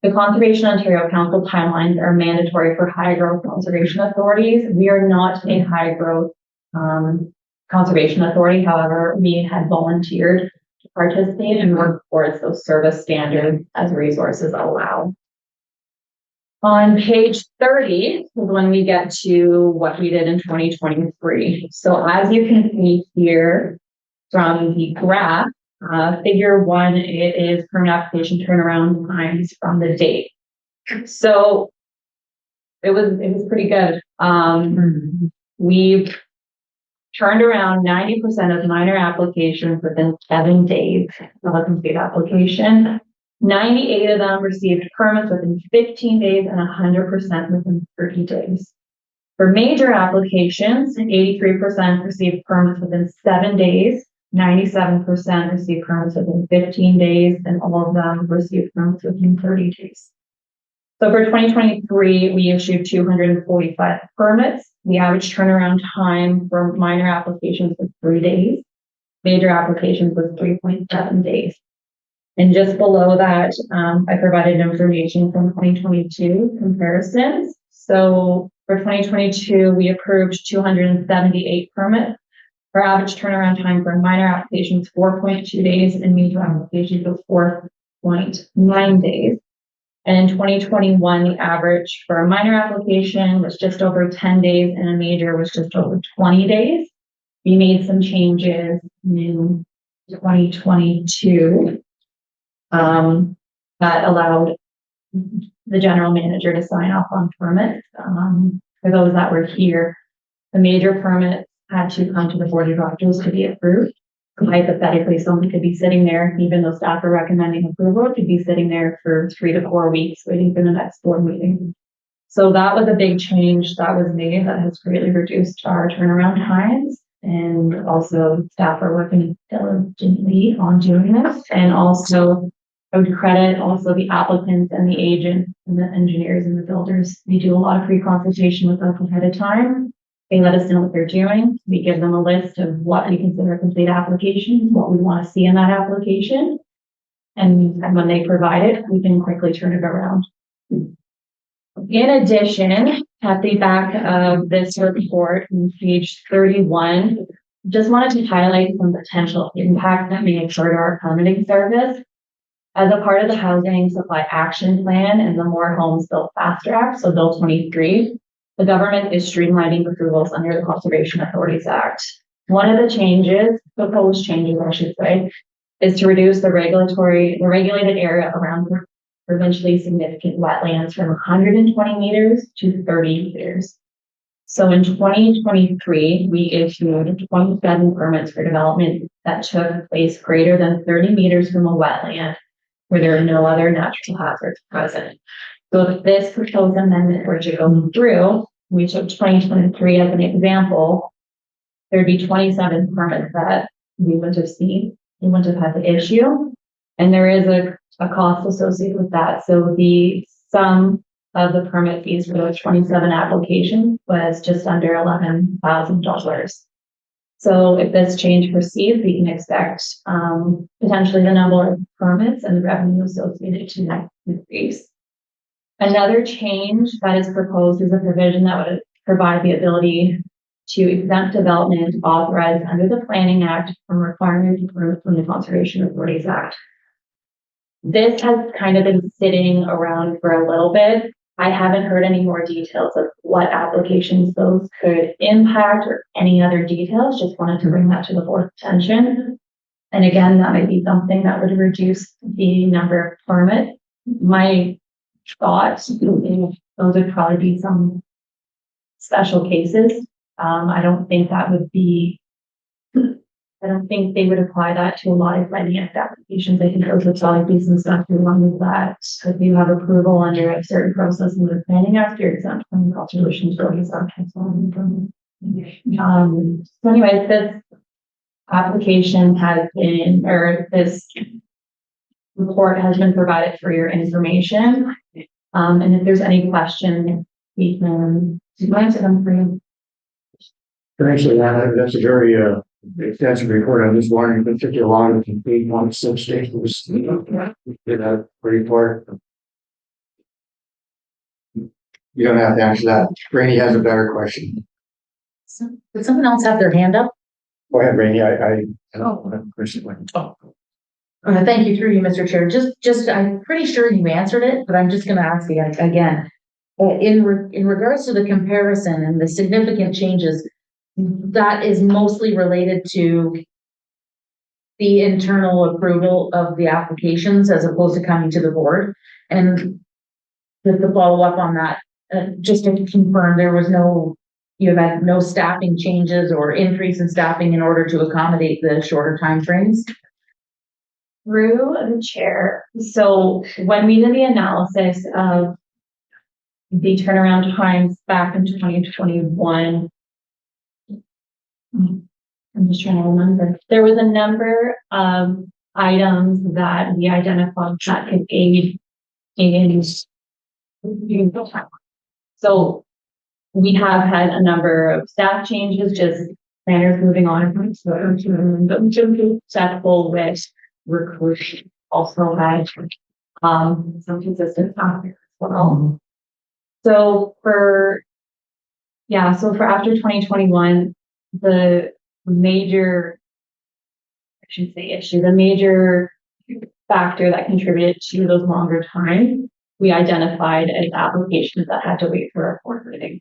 The Conservation Ontario Council timelines are mandatory for high growth conservation authorities. We are not a high growth conservation authority. However, we had volunteered to participate and work towards those service standards as resources allow. On page 30 is when we get to what we did in 2023. So as you can see here from the graph, figure 1, it is permit application turnaround times from the date. So it was pretty good. We've turned around 90% of minor applications within 7 days of a complete application. 98 of them received permits within 15 days and 100% within 30 days. For major applications, 83% received permits within 7 days, 97% received permits within 15 days, and all of them received permits within 30 days. So for 2023, we issued 245 permits. The average turnaround time for minor applications was 3 days. Major applications was 3.7 days. And just below that, I provided information from 2022 comparisons. So for 2022, we approved 278 permits. Our average turnaround time for minor applications, 4.2 days, and major applications was 4.9 days. And in 2021, the average for a minor application was just over 10 days, and a major was just over 20 days. We made some changes in 2022. That allowed the general manager to sign off on permits. For those that were here, the major permits had to come to the board of directors to be approved. Hypothetically, someone could be sitting there, even though staff are recommending approval, could be sitting there for 3 to 4 weeks waiting for the next board meeting. So that was a big change that was made that has greatly reduced our turnaround times. And also staff are working diligently on doing this. And also I would credit also the applicants and the agents and the engineers and the builders. We do a lot of pre-consultation with us ahead of time. They let us know what they're doing. We give them a list of what we consider a complete application, what we want to see in that application. And when they provide it, we can quickly turn it around. In addition, at the back of this report on page 31, just wanted to highlight some potential impact that may occur to our permitting service. As a part of the Housing Supply Action Plan and the More Homes Built Faster Act, so Bill 23, the government is streamlining approvals under the Conservation Authorities Act. One of the changes, proposed changes, I should say, is to reduce the regulated area around provincially significant wetlands from 120 meters to 30 meters. So in 2023, we issued 27 permits for development that took place greater than 30 meters from a wetland where there are no other natural hazards present. So if this proposed amendment were to go through, we took 2023 as an example, there'd be 27 permits that we wouldn't have seen, we wouldn't have had to issue. And there is a cost associated with that. So the sum of the permit fees for those 27 applications was just under $11,000. So if this change proceeds, we can expect potentially the number of permits and the revenue associated to increase. Another change that is proposed is a provision that would provide the ability to exempt development authorized under the Planning Act from requiring a permit from the Conservation Authorities Act. This has kind of been sitting around for a little bit. I haven't heard any more details of what applications those could impact or any other details. Just wanted to bring that to the board's attention. And again, that might be something that would reduce the number of permits. My thoughts, those would probably be some special cases. I don't think that would be, I don't think they would apply that to a lot of finance applications. I think those would probably be some stuff along with that. If you have approval under a certain process in the Planning Act, you're exempt from the Conservation Authorities Act. So anyways, this application has been, or this report has been provided for your information. And if there's any question, we can answer them for you. Thanks for that. That's a very extensive report. I was wondering, if it took you long to complete one sub-state was did that report. You don't have to answer that. Rainey has a better question. Did someone else have their hand up? Go ahead, Rainey. I don't have a question. Thank you through you, Mr. Chair. Just, I'm pretty sure you answered it, but I'm just gonna ask you again. In regards to the comparison and the significant changes, that is mostly related to the internal approval of the applications as opposed to coming to the board. And to follow up on that, just to confirm, there was no, you had no staffing changes or increase in staffing in order to accommodate the shorter timeframes? Through the chair. So when we did the analysis of the turnaround times back in 2021, I'm just trying to remember. There was a number of items that we identified that could aid in. So we have had a number of staff changes, just planners moving on from successful with recruiting. Also had some consistent staff as well. So for after 2021, the major factor that contributed to those longer times, we identified as applications that had to wait for a board meeting.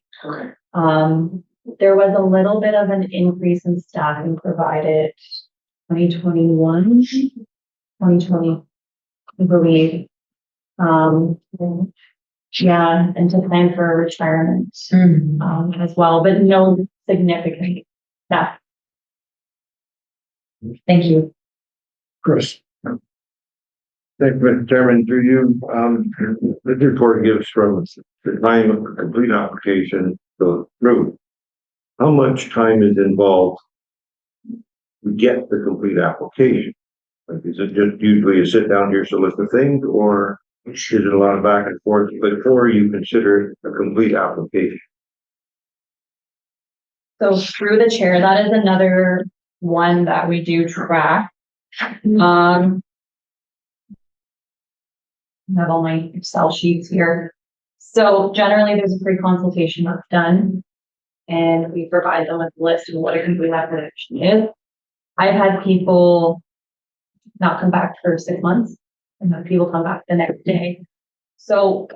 There was a little bit of an increase in staffing provided 2021, 2020, I believe. And to plan for a retirement as well, but no significant staff. Thank you. Chris. Thank you, Mr. Chairman, through you, the report gives from the time of the complete application to through. How much time is involved to get the complete application? Like, is it just usually a sit down here, solicit things, or is it a lot of back and forth before you consider a complete application? So through the chair, that is another one that we do track. I have all my Excel sheets here. So generally there's a pre-consultation that's done and we provide them with a list of what a complete application is. I've had people not come back for 6 months and then people come back the next day. So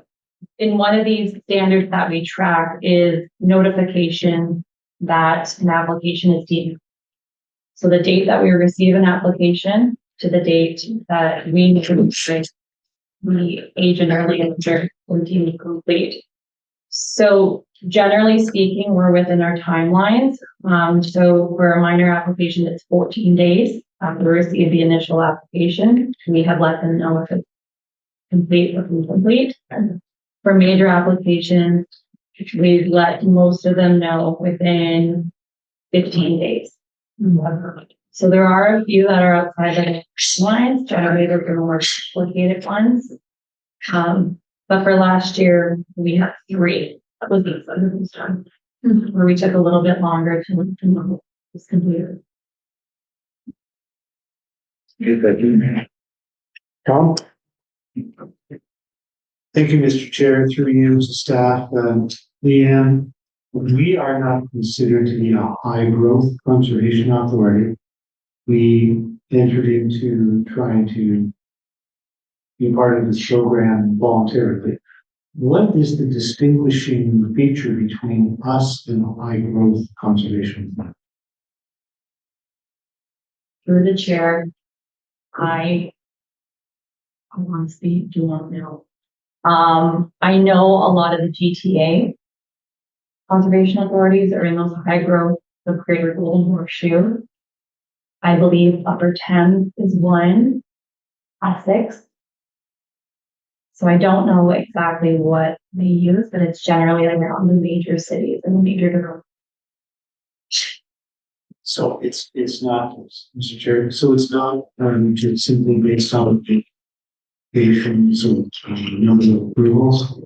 in one of these standards that we track is notification that an application is deemed. So the date that we receive an application to the date that we the agent early insert when deemed complete. So generally speaking, we're within our timelines. So for a minor application, it's 14 days after we receive the initial application. We have let them know if it's complete or incomplete. For major applications, we've let most of them know within 15 days. So there are a few that are outside the lines, generally they're the more complicated ones. But for last year, we had 3. That was the time where we took a little bit longer to was completed. Tom? Thank you, Mr. Chair, through you to staff. Leanne, we are not considered to be a high growth conservation authority. We entered into trying to be part of this program voluntarily. What is the distinguishing feature between us and a high growth conservation? Through the chair, I honestly do not know. I know a lot of the GTA conservation authorities are in those high growth, the Greater Golden Horseshoe. I believe Upper Thames is one, Essex. So I don't know exactly what they use, but it's generally around the major cities and the major developments. So it's not, Mr. Chair, so it's not just simply based on patients or number of approvals.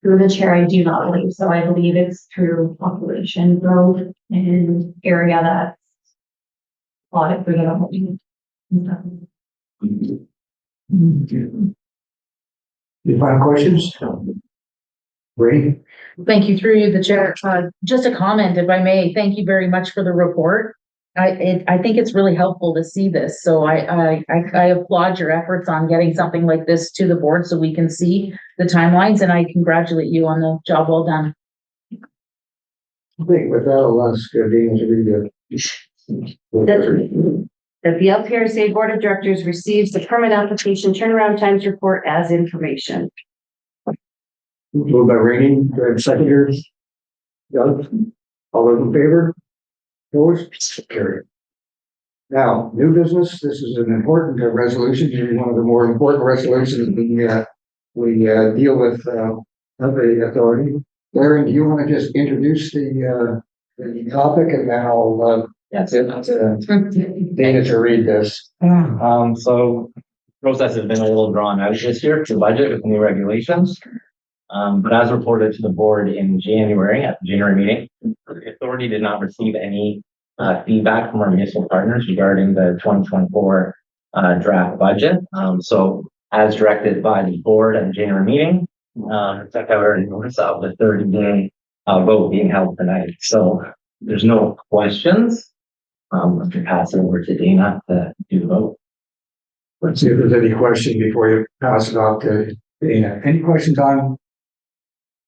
Through the chair, I do not believe so. I believe it's through population growth in area that's plotted for development. Any final questions? Ray? Thank you through the chair. Just a comment, if I may. Thank you very much for the report. I think it's really helpful to see this. So I applaud your efforts on getting something like this to the board so we can see the timelines, and I congratulate you on the job well done. I think with that, I'll ask Dean to read That the LPRCA Board of Directors receives the permit application turnaround times report as information. Moved by Rainey, do I have a seconder? Doug? All those in favor? Opposed? Carried. Now, new business, this is an important resolution, maybe one of the more important resolutions we deal with the authority. Larry, do you want to just introduce the topic, and then I'll Dana to read this. So process has been a little drawn out this year to budget with new regulations. But as reported to the board in January at the January meeting, the authority did not receive any feedback from our municipal partners regarding the 2024 draft budget. So as directed by the board at the January meeting, check out our notice of the 30-day vote being held tonight. So there's no questions. Let's pass it over to Dana to do the vote. Let's see if there's any question before you pass it off to Dana. Any questions on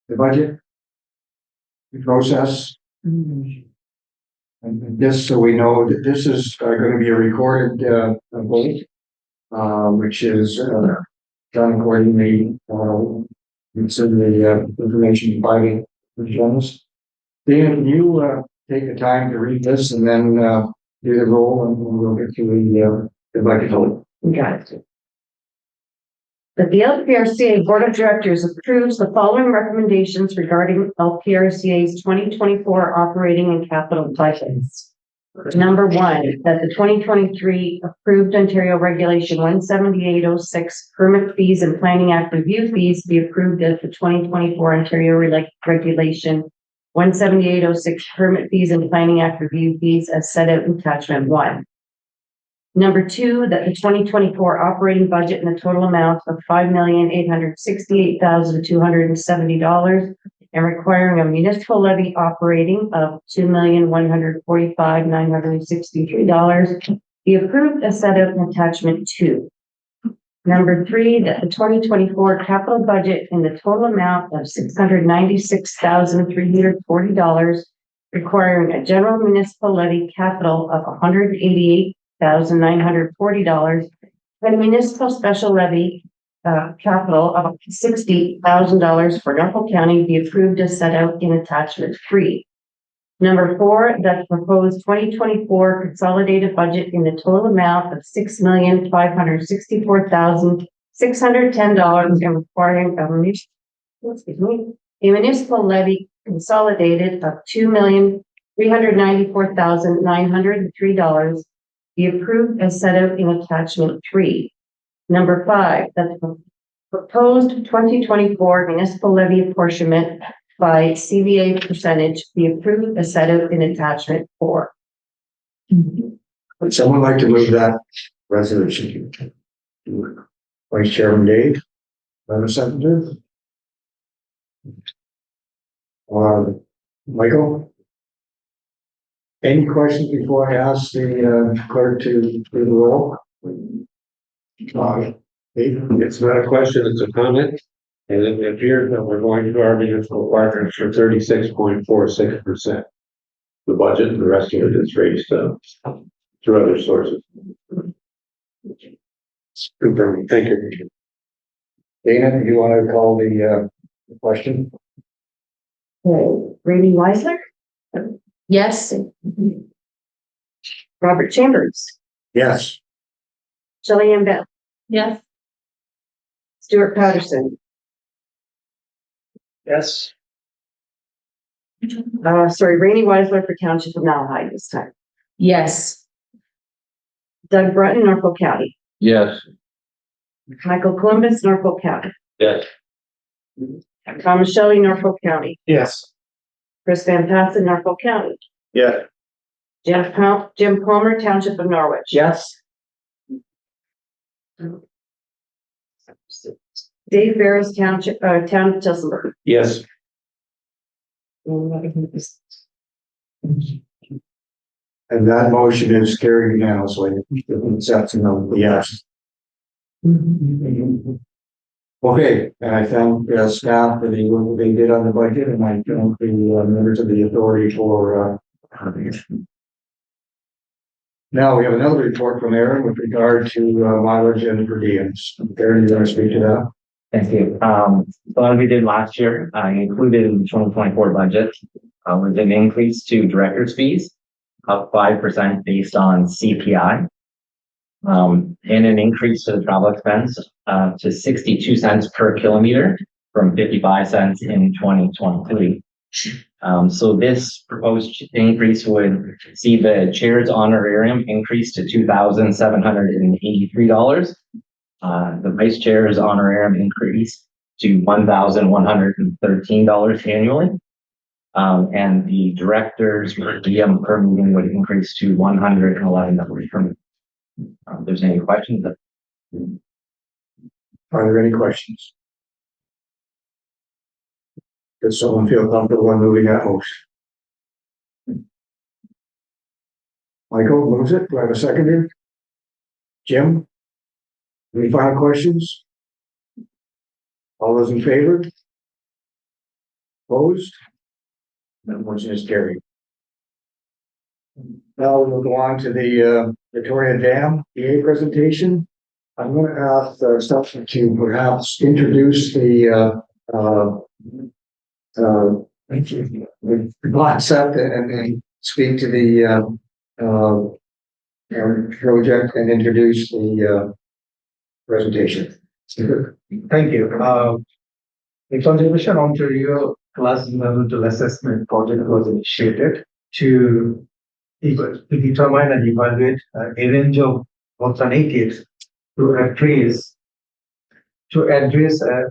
the budget? The process? And just so we know that this is going to be a recorded vote, which is done accordingly. It's in the information provided for the journalists. Dana, can you take the time to read this and then do the roll, and we'll get to the budget vote. Got it. That the LPRCA Board of Directors approves the following recommendations regarding LPRCA's 2024 operating and capital budgets. Number 1, that the 2023 approved Ontario Regulation 17806 permit fees and Planning Act review fees be approved as the 2024 Ontario Regulation 17806 permit fees and Planning Act review fees as set out in attachment 1. Number 2, that the 2024 operating budget in the total amount of $5,868,270 and requiring a municipal levy operating of $2,145,963 be approved as set out in attachment 2. Number 3, that the 2024 capital budget in the total amount of $696,340 requiring a general municipal levy capital of $188,940 and a municipal special levy capital of $60,000 for Norfolk County be approved as set out in attachment 3. Number 4, that the proposed 2024 consolidated budget in the total amount of $6,564,610 and requiring a municipal levy consolidated of $2,394,903 be approved as set out in attachment 3. Number 5, that the proposed 2024 municipal levy apportionment by CVA percentage be approved as set out in attachment 4. Would someone like to move that resolution? Vice Chairman Dave, Madam Secretary? Michael? Any questions before I ask the clerk to do the roll? It's not a question, it's a comment. And it appears that we're going to our municipal partners for 36.46%. The budget and the rest of it is raised through other sources. Confirming. Thank you. Dana, do you want to call the question? Rainey Weisler, Yes. Robert Chambers, Yes. Shelley Ann Bell, Yes. Stuart Patterson, Yes. Rainey Weisler for Township of Malahide this time. Yes. Doug Brunton, Norfolk County. Yes. Michael Columbus, Norfolk County. Yes. Thomas Shelley, Norfolk County. Yes. Chris Van Passen, Norfolk County. Yeah. Jim Palmer, Township of Norwich. Yes. Dave Barrows, Township, Town of Tillsonburg. Yes. And that motion is carried unanimously. That's yes. Okay, and I thank staff for the work they did on the budget, and I thank the members of the authority for. Now we have another report from Aaron with regard to mileage and per diems. Aaron, you want to speak to that? Thank you. So as we did last year, I included in the 2024 budget, was an increase to director's fees of 5% based on CPI. And an increase to the travel expense to 62 cents per kilometer from 55 cents in 2023. So this proposed increase would see the chair's honorarium increase to $2,783. The vice chair's honorarium increase to $1,113 annually. And the director's per diem per meeting would increase to $111 per meeting. If there's any questions? Are there any questions? Does someone feel comfortable in moving that motion? Michael moves it. Do I have a seconder? Jim? Any final questions? All those in favor? Opposed? That motion is carried. Now we'll go on to the Victoria Dam PA presentation. I'm going to ask Stefan to perhaps introduce the concept and speak to the project and introduce the presentation. Thank you. The Conservation Ontario Class Environmental Assessment project was initiated to determine and evaluate a range of alternatives to address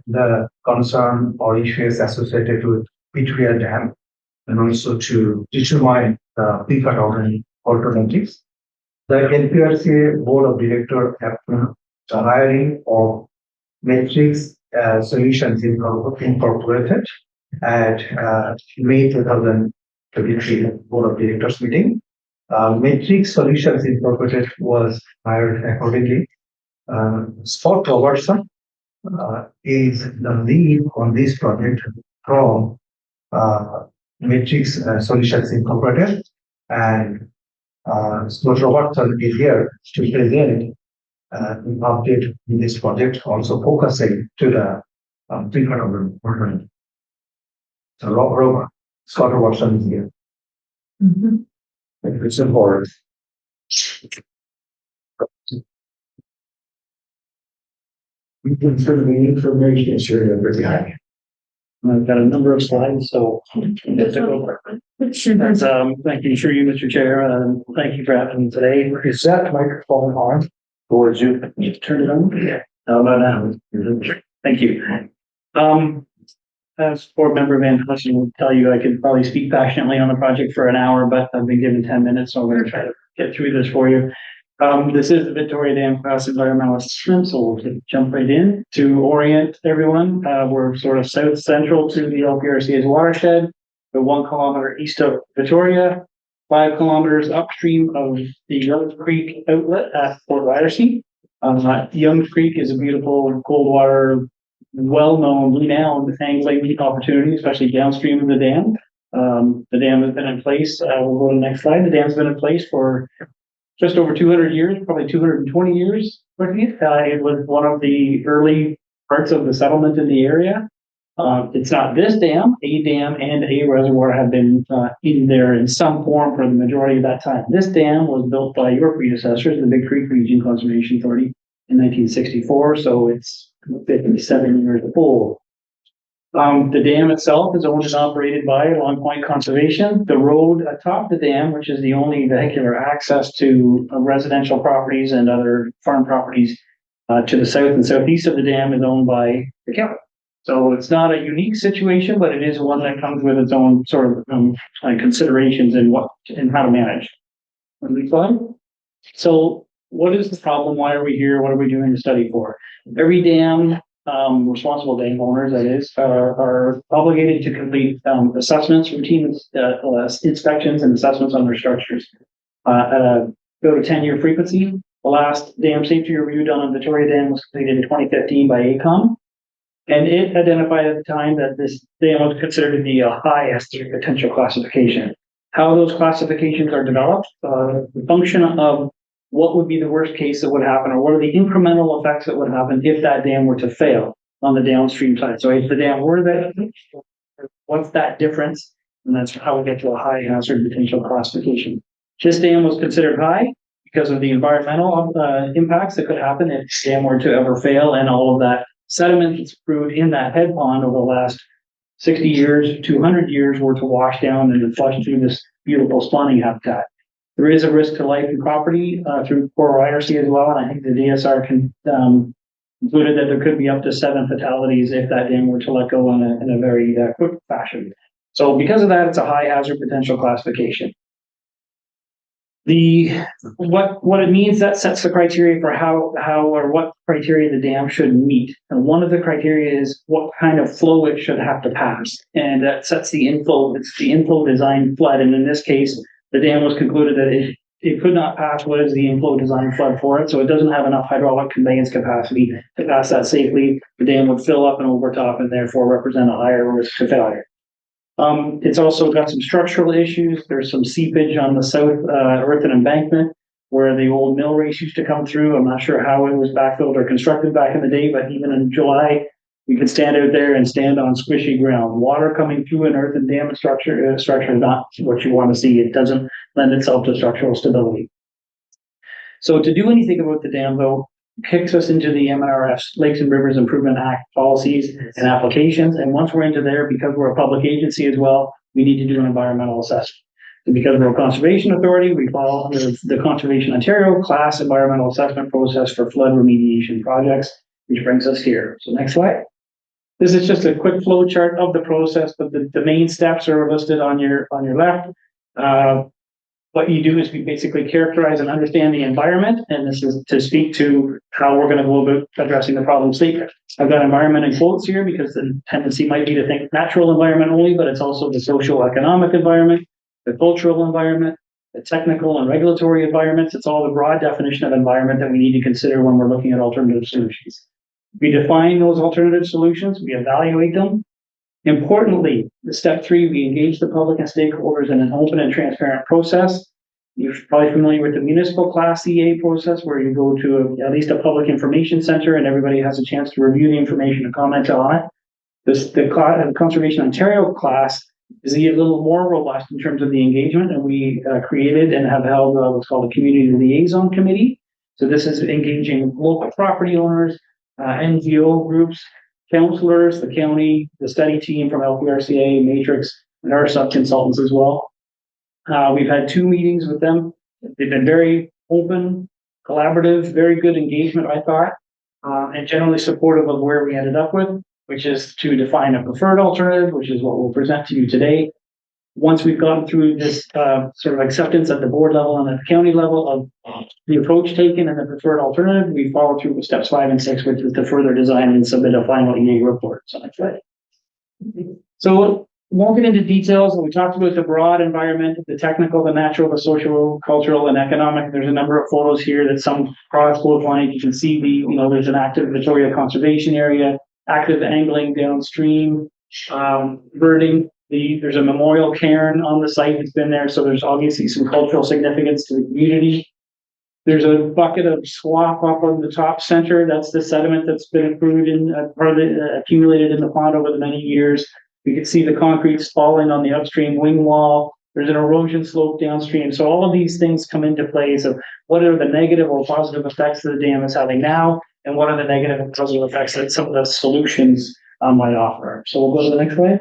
the concern or issues associated with Victoria Dam, and also to determine the peak alternatives. The LPRCA Board of Directors approved the hiring of Matrix Solutions Incorporated at May 2023 Board of Directors meeting. Matrix Solutions Incorporated was hired accordingly. Scott Robertson is the lead on this project from Matrix Solutions Incorporated, and Scott Robertson is here to present update in this project, also focusing to the pre-cut of the water. So Robert, Scott Watson is here. It's important. We can sort of the information is here every day. I've got a number of slides, so let's go over it. Thank you, sure you, Mr. Chair, and thank you for having me today. Is that microphone on? Towards you, you turn it on? Yeah. How about now? Thank you. As board member Van Hussen will tell you, I could probably speak passionately on the project for an hour, but I've been given 10 minutes, so I'm going to try to get through this for you. This is the Victoria Dam Class Environmental Assessment, so we'll jump right in to orient everyone. We're sort of south central to the LPRCA's watershed. We're 1 kilometer east of Victoria, 5 kilometers upstream of the Young Creek outlet at Fort Rydersea. Young Creek is a beautiful cold water, well-known, renowned angling opportunity, especially downstream of the dam. The dam has been in place. We'll go to the next slide. The dam's been in place for just over 200 years, probably 220 years. It was one of the early parts of the settlement in the area. It's not this dam. A dam and a reservoir have been in there in some form for the majority of that time. This dam was built by your predecessors, the Big Creek Region Conservation Authority, in 1964, so it's 57 years old. The dam itself is owned and operated by Long Point Conservation. The road atop the dam, which is the only vehicular access to residential properties and other farm properties to the south and southeast of the dam, is owned by the county. So it's not a unique situation, but it is one that comes with its own sort of considerations in how to manage. So what is the problem? Why are we here? What are we doing the study for? Every dam, responsible dam owners, that is, are obligated to complete assessments, routine inspections and assessments on their structures at a go to 10-year frequency. The last dam safety review done on Victoria Dam was completed in 2015 by AECOM. And it identified at the time that this dam was considered to be a high hazard potential classification. How those classifications are developed, the function of what would be the worst case that would happen, or what are the incremental effects that would happen if that dam were to fail on the downstream side. So if the dam were that, what's that difference? And that's how we get to a high hazard potential classification. This dam was considered high because of the environmental impacts that could happen if the dam were to ever fail, and all of that sediment that's brewed in that head pond over the last 60 years, 200 years were to wash down and flush through this beautiful spawning habitat. There is a risk to life and property through Fort Rydersea as well, and I think the DSR concluded that there could be up to 7 fatalities if that dam were to let go in a very quick fashion. So because of that, it's a high hazard potential classification. What it means, that sets the criteria for how or what criteria the dam should meet. And one of the criteria is what kind of flow it should have to pass. And that sets the inflow, it's the inflow design flood. And in this case, the dam was concluded that it could not pass what is the inflow design flood for it. So it doesn't have enough hydraulic conveyance capacity to pass that safely. The dam would fill up and overtop and therefore represent a higher risk to failure. It's also got some structural issues. There's some seepage on the south earthen embankment where the old mill race used to come through. I'm not sure how it was backfilled or constructed back in the day, but even in July, you could stand out there and stand on squishy ground. Water coming through an earthen dam structure is not what you want to see. It doesn't lend itself to structural stability. So to do anything about the dam, though, kicks us into the MNRF, Lakes and Rivers Improvement Act policies and applications. And once we're into there, because we're a public agency as well, we need to do an environmental assessment. And because we're a conservation authority, we fall under the Conservation Ontario class environmental assessment process for flood remediation projects, which brings us here. So next slide. This is just a quick flow chart of the process, but the main steps are listed on your left. What you do is we basically characterize and understand the environment, and this is to speak to how we're going to go about addressing the problem statement. I've got environment in quotes here because the tendency might be to think natural environment only, but it's also the social economic environment, the cultural environment, the technical and regulatory environments. It's all the broad definition of environment that we need to consider when we're looking at alternative solutions. We define those alternative solutions, we evaluate them. Importantly, the step 3, we engage the public and stakeholders in an open and transparent process. You're probably familiar with the municipal class EA process where you go to at least a public information center and everybody has a chance to review the information and comment on it. The Conservation Ontario class is a little more robust in terms of the engagement, and we created and have held what's called a community liaison committee. So this is engaging local property owners, NGO groups, counselors, the county, the study team from LPRCA, Matrix, and our sub-consultants as well. We've had 2 meetings with them. They've been very open, collaborative, very good engagement, I thought, and generally supportive of where we ended up with, which is to define a preferred alternative, which is what we'll present to you today. Once we've gone through this sort of acceptance at the board level and at the county level of the approach taken and the preferred alternative, we follow through with steps 5 and 6, which is to further design and submit a final EA report. So won't get into details. We talked about the broad environment, the technical, the natural, the social, cultural, and economic. There's a number of photos here that some cross both line. You can see there's an active Victoria conservation area, active angling downstream, birding. There's a memorial cairn on the site that's been there, so there's obviously some cultural significance to the community. There's a bucket of swamp up on the top center. That's the sediment that's been accumulated in the pond over the many years. You can see the concrete falling on the upstream wing wall. There's an erosion slope downstream. So all of these things come into place of what are the negative or positive effects that the dam is having now, and what are the negative and positive effects that some of the solutions might offer. So we'll go to the next slide.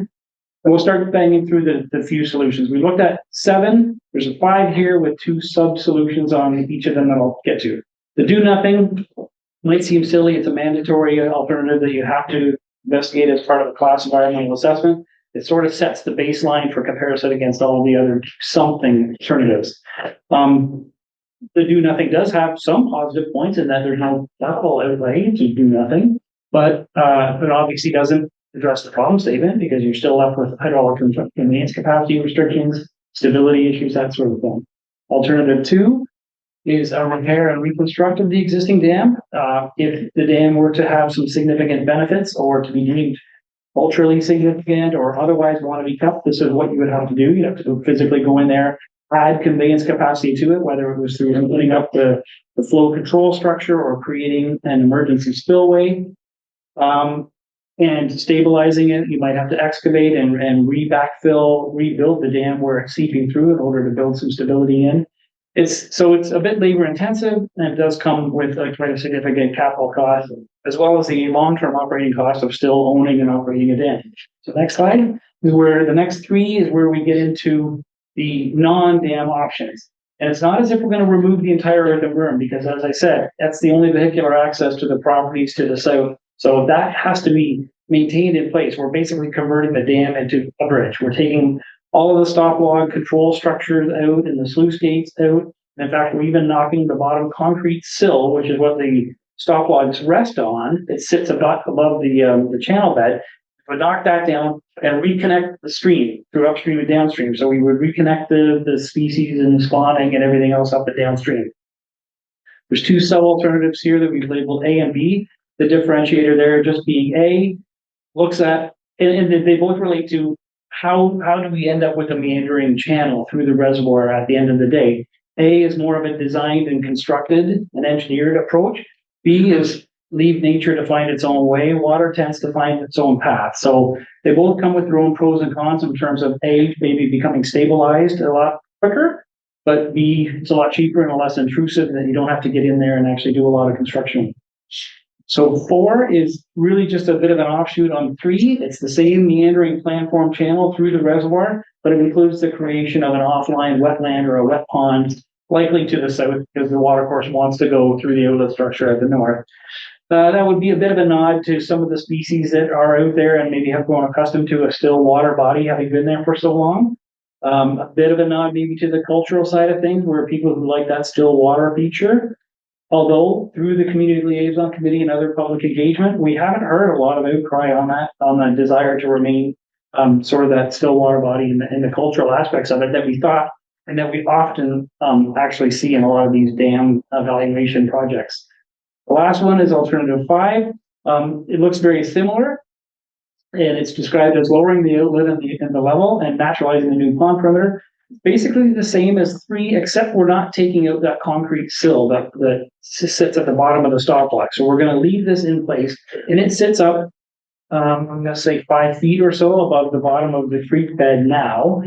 And we'll start banging through the few solutions. We looked at 7. There's a 5 here with 2 sub-solutions on each of them that I'll get to. The do nothing might seem silly. It's a mandatory alternative that you have to investigate as part of the class environmental assessment. It sort of sets the baseline for comparison against all of the other something alternatives. The do nothing does have some positive points in that there's no capital outlay to do nothing, but it obviously doesn't address the problem statement because you're still left with hydraulic conveyance capacity restrictions, stability issues, that sort of thing. Alternative 2 is a repair and reconstruct of the existing dam. If the dam were to have some significant benefits or to be deemed culturally significant or otherwise want to be kept, this is what you would have to do. You'd have to physically go in there, add conveyance capacity to it, whether it was through putting up the flow control structure or creating an emergency spillway. And stabilizing it, you might have to excavate and rebuild the dam where it's seeping through in order to build some stability in. It's a bit labor intensive, and it does come with quite a significant capital cost, as well as the long-term operating cost of still owning and operating a dam. So next slide is where the next 3 is where we get into the non-dam options. And it's not as if we're going to remove the entire earthen berm, because as I said, that's the only vehicular access to the properties to the south. So that has to be maintained in place. We're basically converting the dam into a bridge. We're taking all of the stop log control structures out and the sluice gates out. In fact, we're even knocking the bottom concrete sill, which is what the stop logs rest on. It sits above the channel bed. We knock that down and reconnect the stream through upstream and downstream. So we would reconnect the species and the spawning and everything else up and downstream. There's 2 sub-alternatives here that we've labeled A and B. The differentiator there just being A looks at, and they both relate to how do we end up with a meandering channel through the reservoir at the end of the day. A is more of a designed and constructed and engineered approach. B is leave nature to find its own way. Water tends to find its own path. So they both come with their own pros and cons in terms of A, maybe becoming stabilized a lot quicker, but B, it's a lot cheaper and less intrusive, and you don't have to get in there and actually do a lot of construction. So 4 is really just a bit of an offshoot on 3. It's the same meandering planform channel through the reservoir, but it includes the creation of an offline wetland or a wet pond, likely to the south because the watercourse wants to go through the outlet structure at the north. That would be a bit of a nod to some of the species that are out there and maybe have grown accustomed to a still water body having been there for so long. A bit of a nod maybe to the cultural side of things where people who like that still water feature. Although through the Community Liaison Committee and other public engagement, we haven't heard a lot of outcry on the desire to remain sort of that still water body in the cultural aspects of it that we thought and that we often actually see in a lot of these dam evaluation projects. The last one is alternative 5. It looks very similar, and it's described as lowering the outlet and the level and naturalizing the new pond perimeter. basically the same as 3, except we're not taking out that concrete sill that sits at the bottom of the stop block. So we're gonna leave this in place, and it sits up, I'm gonna say 5 feet or so above the bottom of the creek bed now.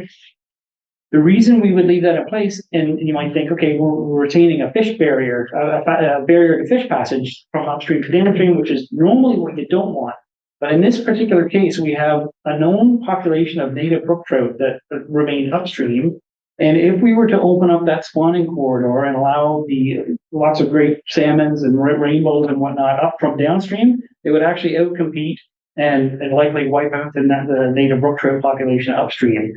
The reason we would leave that in place, and you might think, okay, we're retaining a fish barrier, a barrier to fish passage from upstream to downstream, which is normally what you don't want. But in this particular case, we have a known population of native brook trout that remain upstream. And if we were to open up that spawning corridor and allow lots of great salmons and rainbows and whatnot up from downstream, it would actually outcompete and likely wipe out the native brook trout population upstream.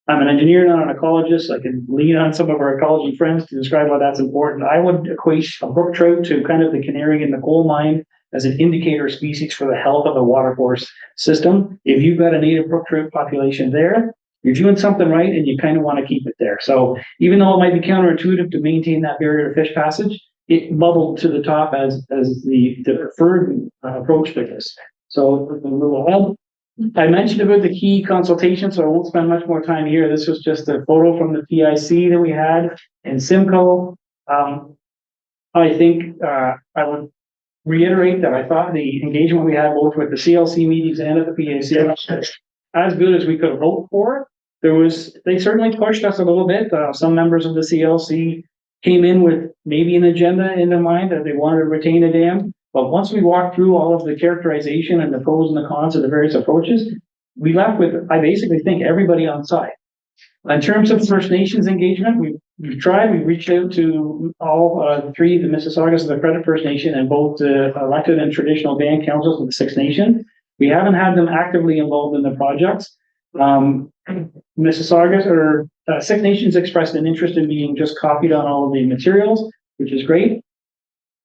I'm an engineer, not an ecologist. I can lean on some of our ecology friends to describe why that's important. I would equate a brook trout to kind of the canary in the coal mine as an indicator species for the health of the watercourse system. If you've got a native brook trout population there, you're doing something right and you kind of want to keep it there. So even though it might be counterintuitive to maintain that barrier to fish passage, it bubbled to the top as the preferred approach to this. So a little help. I mentioned about the key consultation, so I won't spend much more time here. This was just a photo from the PIC that we had in Simcoe. I think I would reiterate that I thought the engagement we had both with the CLC meetings and at the PIC as good as we could have hoped for. They certainly pushed us a little bit. Some members of the CLC came in with maybe an agenda in their mind that they wanted to retain a dam. But once we walked through all of the characterization and the pros and the cons of the various approaches, we left with, I basically think, everybody on side. In terms of First Nations engagement, we've tried, we reached out to all 3, the Mississaugas of the Credit First Nation and both the elected and traditional band councils of the Six Nation. We haven't had them actively involved in the projects. Mississaugas or Six Nations expressed an interest in being just copied on all of the materials, which is great.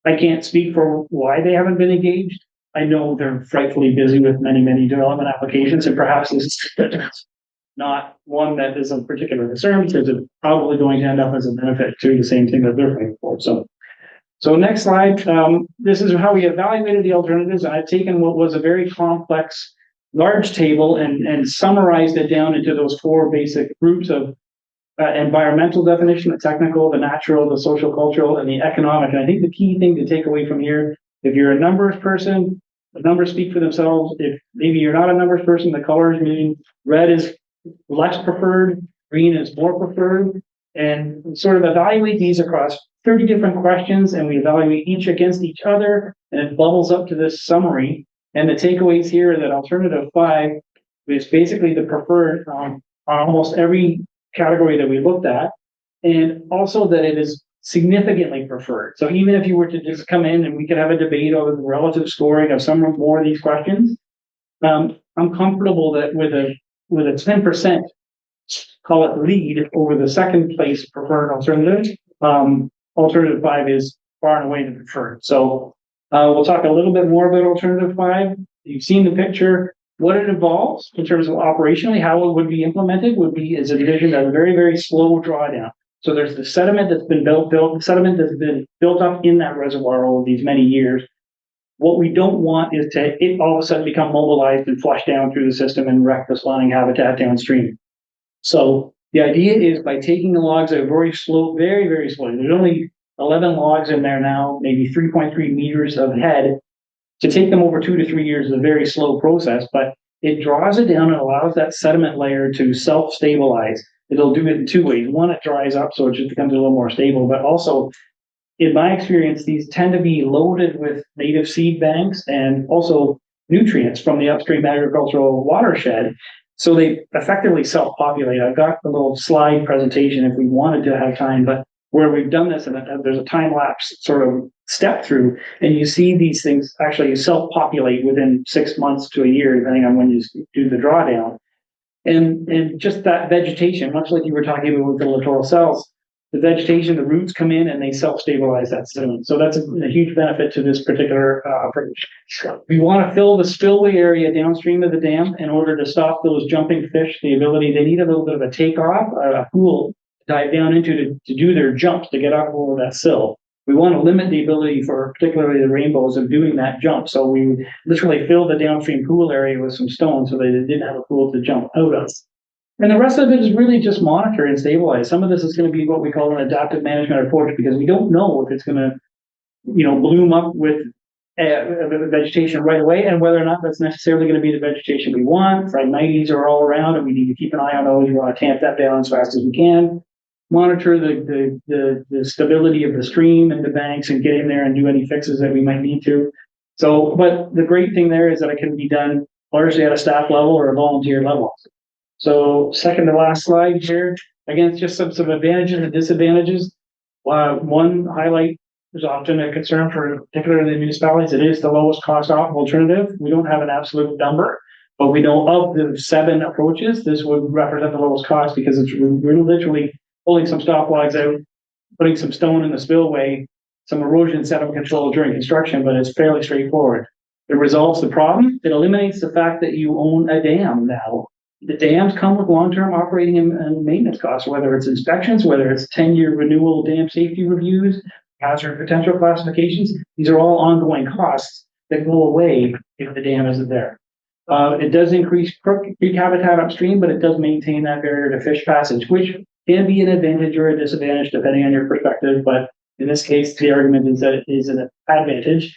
I can't speak for why they haven't been engaged. I know they're frightfully busy with many, many development applications, and perhaps this is not one that is of particular concern because it's probably going to end up as a benefit to the same thing that they're fighting for. So next slide. This is how we evaluated the alternatives. I've taken what was a very complex, large table and summarized it down into those 4 basic groups of environmental definition, the technical, the natural, the social cultural, and the economic. And I think the key thing to take away from here, if you're a numbers person, the numbers speak for themselves. If maybe you're not a numbers person, the colors mean red is less preferred, green is more preferred, and sort of evaluate these across 30 different questions, and we evaluate each against each other, and it bubbles up to this summary. And the takeaways here are that alternative 5 is basically the preferred on almost every category that we looked at, and also that it is significantly preferred. So even if you were to just come in and we could have a debate over the relative scoring of some or more of these questions, I'm comfortable that with a 10%, call it lead over the second place preferred alternative, alternative 5 is far and away the preferred. So we'll talk a little bit more about alternative 5. You've seen the picture. What it involves in terms of operationally, how it would be implemented is envisioned as a very, very slow drawdown. So there's the sediment that's been built up in that reservoir over these many years. What we don't want is it all of a sudden become mobilized and flush down through the system and wreck the spawning habitat downstream. So the idea is by taking the logs out very slow, very, very slowly. There's only 11 logs in there now, maybe 3.3 meters of head. To take them over 2 to 3 years is a very slow process, but it draws it down and allows that sediment layer to self-stabilize. It'll do it in 2 ways. One, it dries up, so it just becomes a little more stable, but also, in my experience, these tend to be loaded with native seed banks and also nutrients from the upstream agricultural watershed. So they effectively self-populate. I've got a little slide presentation if we wanted to have time, but where we've done this, and there's a time-lapse sort of step through, and you see these things actually self-populate within 6 months to a year, depending on when you do the drawdown. And just that vegetation, much like you were talking about with the littoral cells, the vegetation, the roots come in and they self-stabilize that sediment. So that's a huge benefit to this particular approach. We want to fill the spillway area downstream of the dam in order to stop those jumping fish, they need a little bit of a takeoff, a pool to dive down into to do their jumps to get up over that sill. We want to limit the ability for particularly the rainbows of doing that jump. So we literally filled the downstream pool area with some stones so they didn't have a pool to jump out of. And the rest of it is really just monitor and stabilize. Some of this is gonna be what we call an adaptive management approach, because we don't know if it's gonna, bloom up with vegetation right away, and whether or not that's necessarily gonna be the vegetation we want. Phragmites are all around, and we need to keep an eye on those. We wanna tamp that down as fast as we can. Monitor the stability of the stream and the banks, and get in there and do any fixes that we might need to. So, but the great thing there is that it can be done largely at a staff level or a volunteer level. So second to last slide here, again, just some advantages and disadvantages. One highlight is often a concern for particularly the municipalities. It is the lowest cost alternative. We don't have an absolute number, but we know of the 7 approaches, this would represent the lowest cost, because we're literally pulling some stop logs out, putting some stone in the spillway, some erosion sediment control during construction, but it's fairly straightforward. It resolves the problem. It eliminates the fact that you own a dam now. The dams come with long-term operating and maintenance costs, whether it's inspections, whether it's 10-year renewal dam safety reviews, hazard potential classifications. These are all ongoing costs that go away if the dam isn't there. It does increase creek habitat upstream, but it does maintain that barrier to fish passage, which can be an advantage or a disadvantage depending on your perspective. But in this case, the argument is that it is an advantage.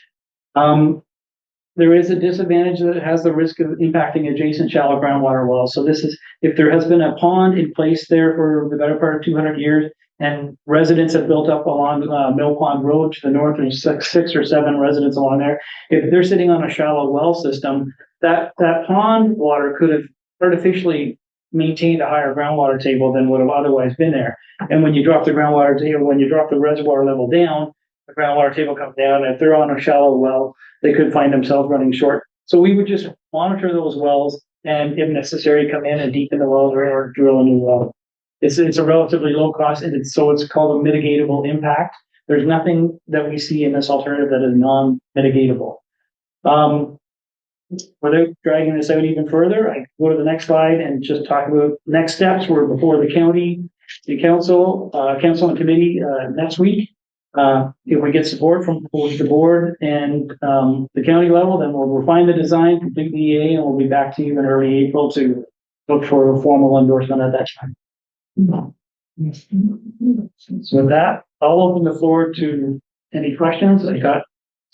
There is a disadvantage that it has the risk of impacting adjacent shallow groundwater wells. So this is, if there has been a pond in place there for the better part of 200 years, and residents have built up along Mill Pond Road to the north, there's six or seven residents along there. If they're sitting on a shallow well system, that pond water could have artificially maintained a higher groundwater table than would have otherwise been there. And when you drop the groundwater table, when you drop the reservoir level down, the groundwater table comes down. And if they're on a shallow well, they could find themselves running short. So we would just monitor those wells, and if necessary, come in and deepen the wells or drill a new well. It's a relatively low cost, and it's called a mitigatable impact. There's nothing that we see in this alternative that is non-mitigatable. Without dragging this out even further, I go to the next slide and just talk about next steps. We're before the county, the council and committee next week. If we get support from both the board and the county level, then we'll refine the design, complete the EA, and we'll be back to you in early April to look for a formal endorsement at that time. So with that, I'll open the floor to any questions. I got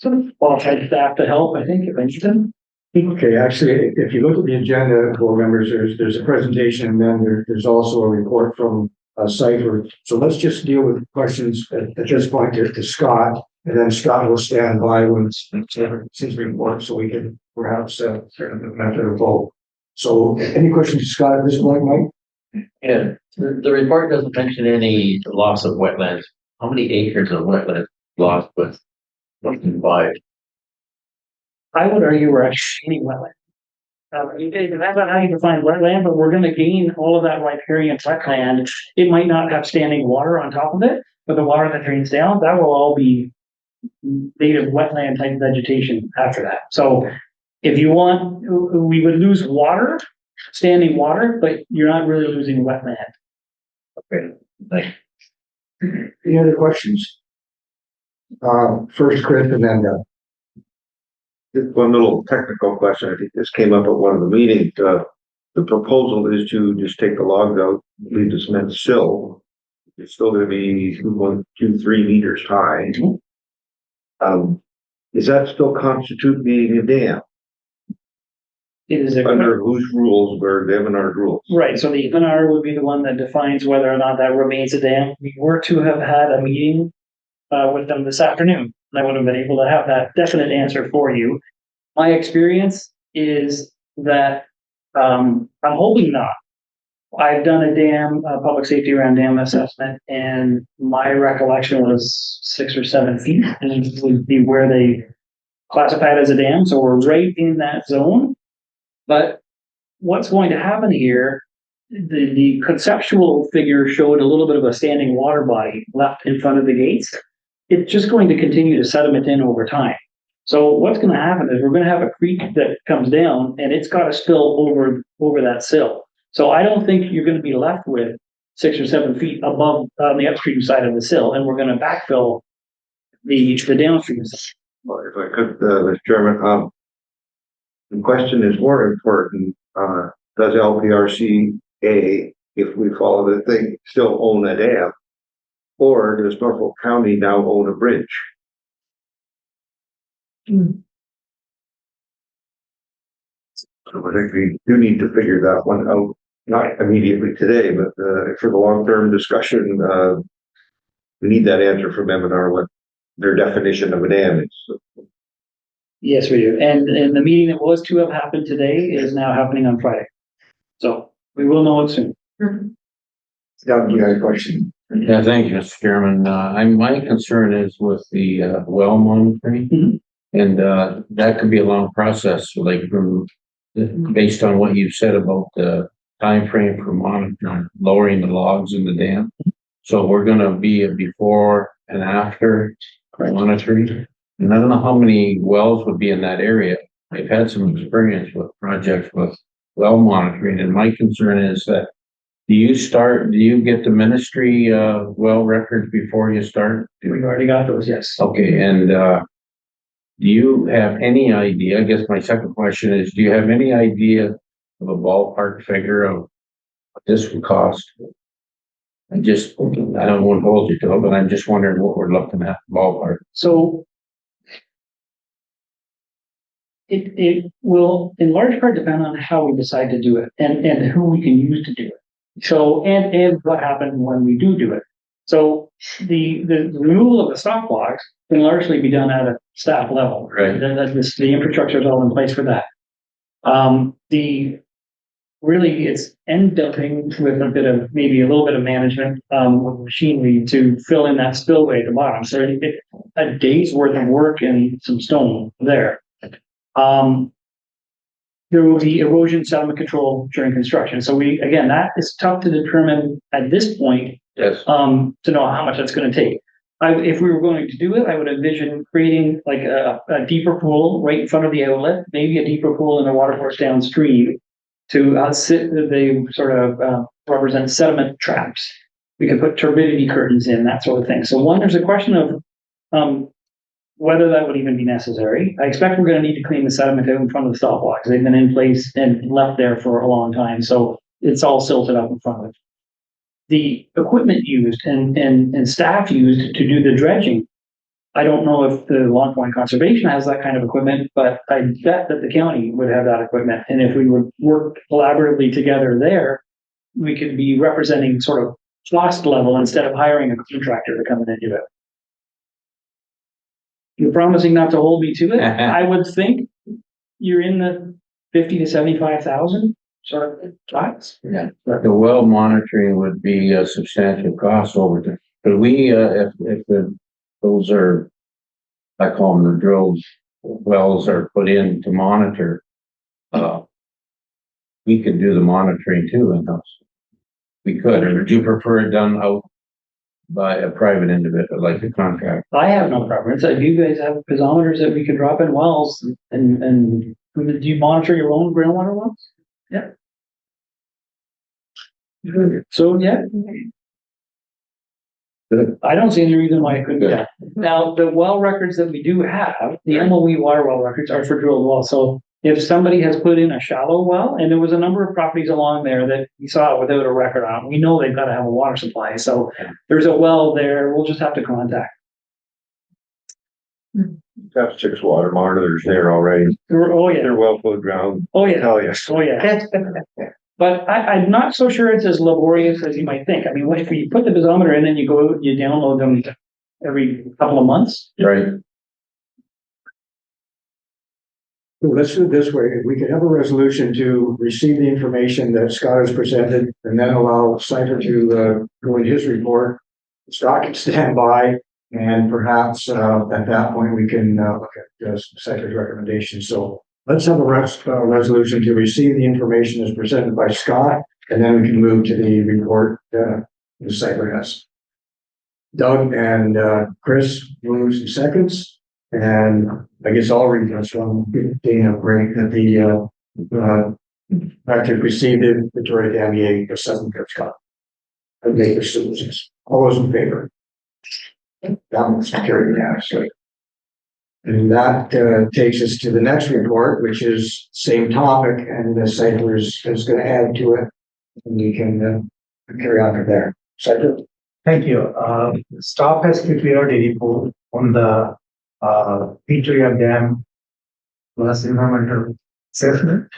some qualified staff to help, I think, if I need them. Okay, actually, if you look at the agenda, board members, there's a presentation, and then there's also a report from a site. So let's just deal with questions at this point to Scott, and then Scott will stand by when it's his report, so we can perhaps method of vote. So any questions to Scott at this point, Mike? Yeah, the report doesn't mention any loss of wetlands. How many acres of wetlands lost with 1.5? I would argue we're actually wetland. It depends on how you define wetland, but we're going to gain all of that riparian wetland. It might not have standing water on top of it, but the water that drains down, that will all be native wetland type vegetation after that. So if you want, we would lose water, standing water, but you're not really losing wetland. Okay, thanks. Any other questions? First Chris, and then one little technical question. I think this came up at one of the meetings. The proposal is to just take the logs out, leave the cement sill. It's still going to be 2.23 meters high. Does that still constitute being a dam? It is under whose rules? Where the MNR rules? Right. So the MNR would be the one that defines whether or not that remains a dam. We were to have had a meeting with them this afternoon. I would have been able to have that definite answer for you. My experience is that I'm hoping not. I've done a public safety around dam assessment, and my recollection was 6 or 7 feet, and it would be where they classify it as a dam. So we're right in that zone. But what's going to happen here? The conceptual figure showed a little bit of a standing water body left in front of the gates. It's just going to continue to sediment in over time. So what's going to happen is we're going to have a creek that comes down, and it's got to spill over that sill. So I don't think you're going to be left with 6 or 7 feet above on the upstream side of the sill, and we're going to backfill the downstream. Well, if I could, Mr. Chairman, the question is more important. Does LPRCA if we follow the thing, still own a dam? Or does Norfolk County now own a bridge? So I think we do need to figure that one out, not immediately today, but for the long-term discussion, we need that answer from M&R, what their definition of a dam is. Yes, we do. And the meeting that was to have happened today is now happening on Friday. So we will know it soon. Doug, you got a question? Yeah, thank you, Mr. Chairman. My concern is with the well monitoring. And that could be a long process, like based on what you said about the time frame for monitoring, lowering the logs in the dam. So we're gonna be a before and after monitoring. And I don't know how many wells would be in that area. I've had some experience with projects with well monitoring, and my concern is that do you get the ministry well records before you start? We already got those, yes. Okay, and do you have any idea, I guess my second question is, do you have any idea of a ballpark figure of what this would cost? I don't want to hold you to it, but I'm just wondering what we're looking at ballpark. So it will in large part depend on how we decide to do it and who we can use to do it. So, and what happened when we do it. So the removal of the stop blocks can largely be done at a staff level. Right. The infrastructure is all in place for that. Really it's end dumping with maybe a little bit of management, with machinery to fill in that spillway at the bottom. So a day's worth of work and some stone there. There will be erosion sediment control during construction. So that is tough to determine at this point. Yes. To know how much that's going to take. If we were going to do it, I would envision creating like a deeper pool right in front of the outlet, maybe a deeper pool in the water course downstream to they sort of represent sediment traps. We can put turbidity curtains in, that sort of thing. So there's a question of whether that would even be necessary. I expect we're going to need to clean the sediment out in front of the stop blocks. They've been in place and left there for a long time, so it's all silted up in front of it. The equipment used and staff used to do the dredging, I don't know if the Long Point Conservation has that kind of equipment, but I bet that the county would have that equipment. And if we would work collaboratively together there, we could be representing sort of cost level instead of hiring a contractor to come in and do it. You're promising not to hold me to it. I would think you're in the 50 to 75,000 sort of spots. Yeah, the well monitoring would be a substantial cost over there. But if those are, I call them the drilled wells are put in to monitor, we could do the monitoring too in-house. We could, or would you prefer it done out by a private individual, like a contract? I have no preference. Do you guys have piezometers that we can drop in wells and do you monitor your own groundwater wells? Yeah. So, yeah. I don't see any reason why it couldn't be done. Now, the well records that we do have, the MOE water well records are for drilled wells. So if somebody has put in a shallow well, and there was a number of properties along there that we saw without a record on, we know they've got to have a water supply. So there's a well there, we'll just have to contact. Got 6 water monitors there already. Oh, yeah. They're well put ground. Oh, yeah. Hell yes. Oh, yeah. But I'm not so sure it's as laborious as you might think. I mean, if you put the piezometer in and you download them every couple of months. Right. Let's do it this way. We could have a resolution to receive the information that Scott has presented and then allow Cipher to go in his report. Scott can stand by and perhaps at that point we can look at Cipher's recommendations. So let's have a resolution to receive the information as presented by Scott, and then we can move to the report the Cipher has. Doug and Chris moves and seconds, and I guess I'll read this one. Dana, break that the to receive the Victoria Damier assessment of Scott. And make the solutions. All those in favor? That one's carried unanimously. And that takes us to the next report, which is same topic, and the Cipher is going to add to it And you can carry on from there. Second. Thank you. Staff has prepared a report on the Victoria Dam plus environmental assessment.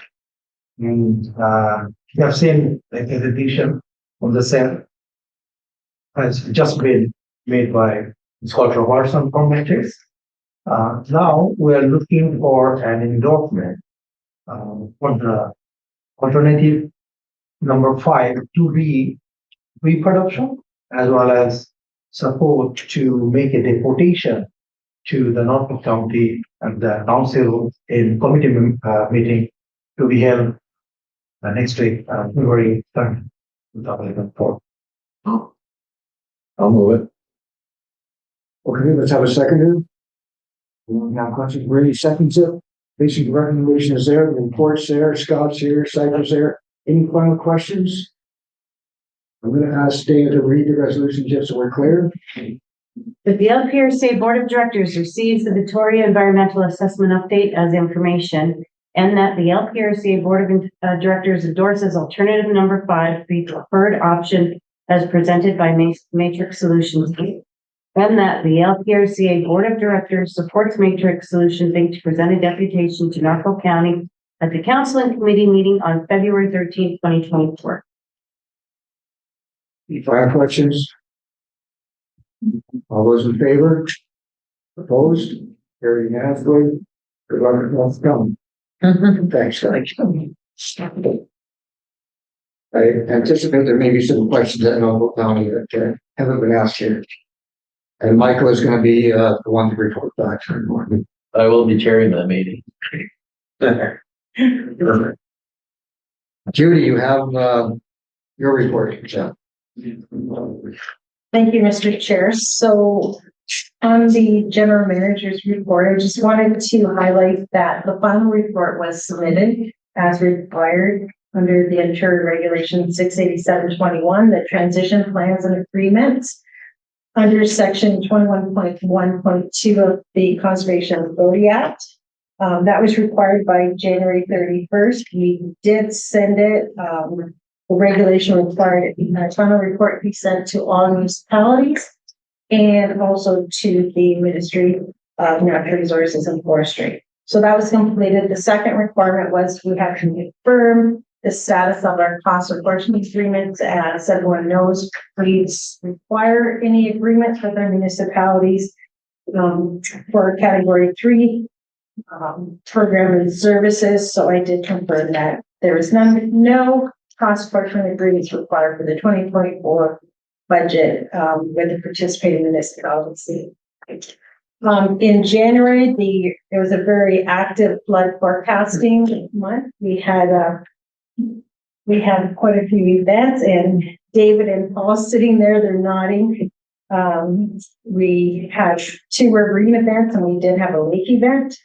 And you have seen the presentation on the same has just been made by Scott Robertson from Matrix. Now we are looking for an endorsement for the alternative number 5 to be reproduction, as well as support to make a deportation to the Norfolk County and the council in committee meeting to be held next week, February 3rd, 2024. I'll move it. Okay, let's have a seconder. We have questions. Brady seconds it. Basic recommendation is there. The report's there. Scott's here. Cypher's there. Any final questions? I'm going to ask Dana to read the resolution just so we're clear. That the LPRCA Board of Directors receives the Victoria Environmental Assessment Update as information, and that the LPRCA Board of Directors endorses alternative number 5, the preferred option as presented by Matrix Solutions Inc. And that the LPRCA Board of Directors supports Matrix Solutions Inc. to present a deputation to Norfolk County at the Council and Committee meeting on February 13th, 2024. Any final questions? All those in favor? Opposed? Carried unanimously. Good luck with what's coming. Thanks, Scott. I anticipate there may be some questions at Norfolk County that haven't been asked here. And Michael is going to be the one to report back. I will be chairing that meeting. Perfect. Judy, you have your report. Thank you, Mr. Chair. So on the general manager's report, I just wanted to highlight that the final report was submitted as required under the Ontario Regulation 68721, the transition plans and agreements under section 21.1.2 of the Conservation Authority Act. That was required by January 31st. We did send it. The regulation required a final report be sent to all municipalities and also to the Ministry of Natural Resources and Forestry. So that was completed. The second requirement was we have to confirm the status of our cost apportionment agreements. As everyone knows, please require any agreements with our municipalities for category 3 program and services. So I did confirm that there is no cost apportionment agreements required for the 2024 budget with the participating municipalities. In January, there was a very active flood forecasting month. We had quite a few events, and David and Paul sitting there, they're nodding. We had 2 riverine events, and we did have a lake event.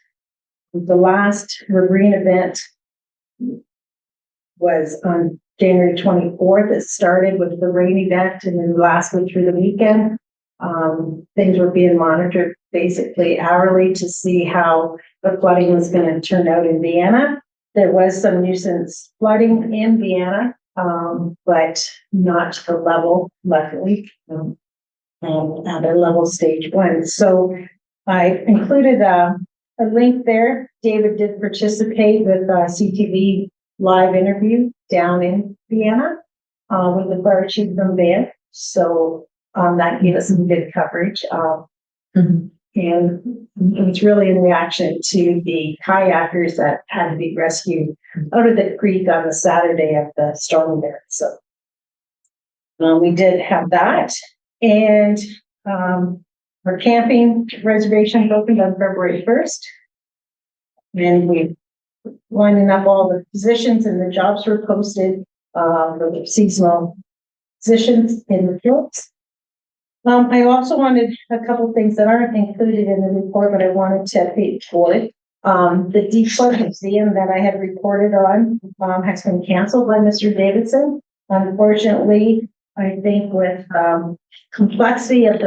The last riverine event was on January 24th. It started with the rain event and then lasted through the weekend. Things were being monitored basically hourly to see how the flooding was going to turn out in Vienna. There was some nuisance flooding in Vienna, but not to the level, luckily, at a level stage 1. So I included a link there. David did participate with a CTV live interview down in Vienna with the fire chief from there. So that gave us some good coverage. And it was really in reaction to the kayakers that had to be rescued out of the creek on the Saturday of the storm there. So we did have that. And our camping reservation opened on February 1st. And we lining up all the positions, and the jobs were posted for the seasonal positions in the fields. I also wanted a couple of things that aren't included in the report, but I wanted to pay forward. The Deep Flood Museum that I had reported on has been canceled by Mr. Davidson. Unfortunately, I think with complexity of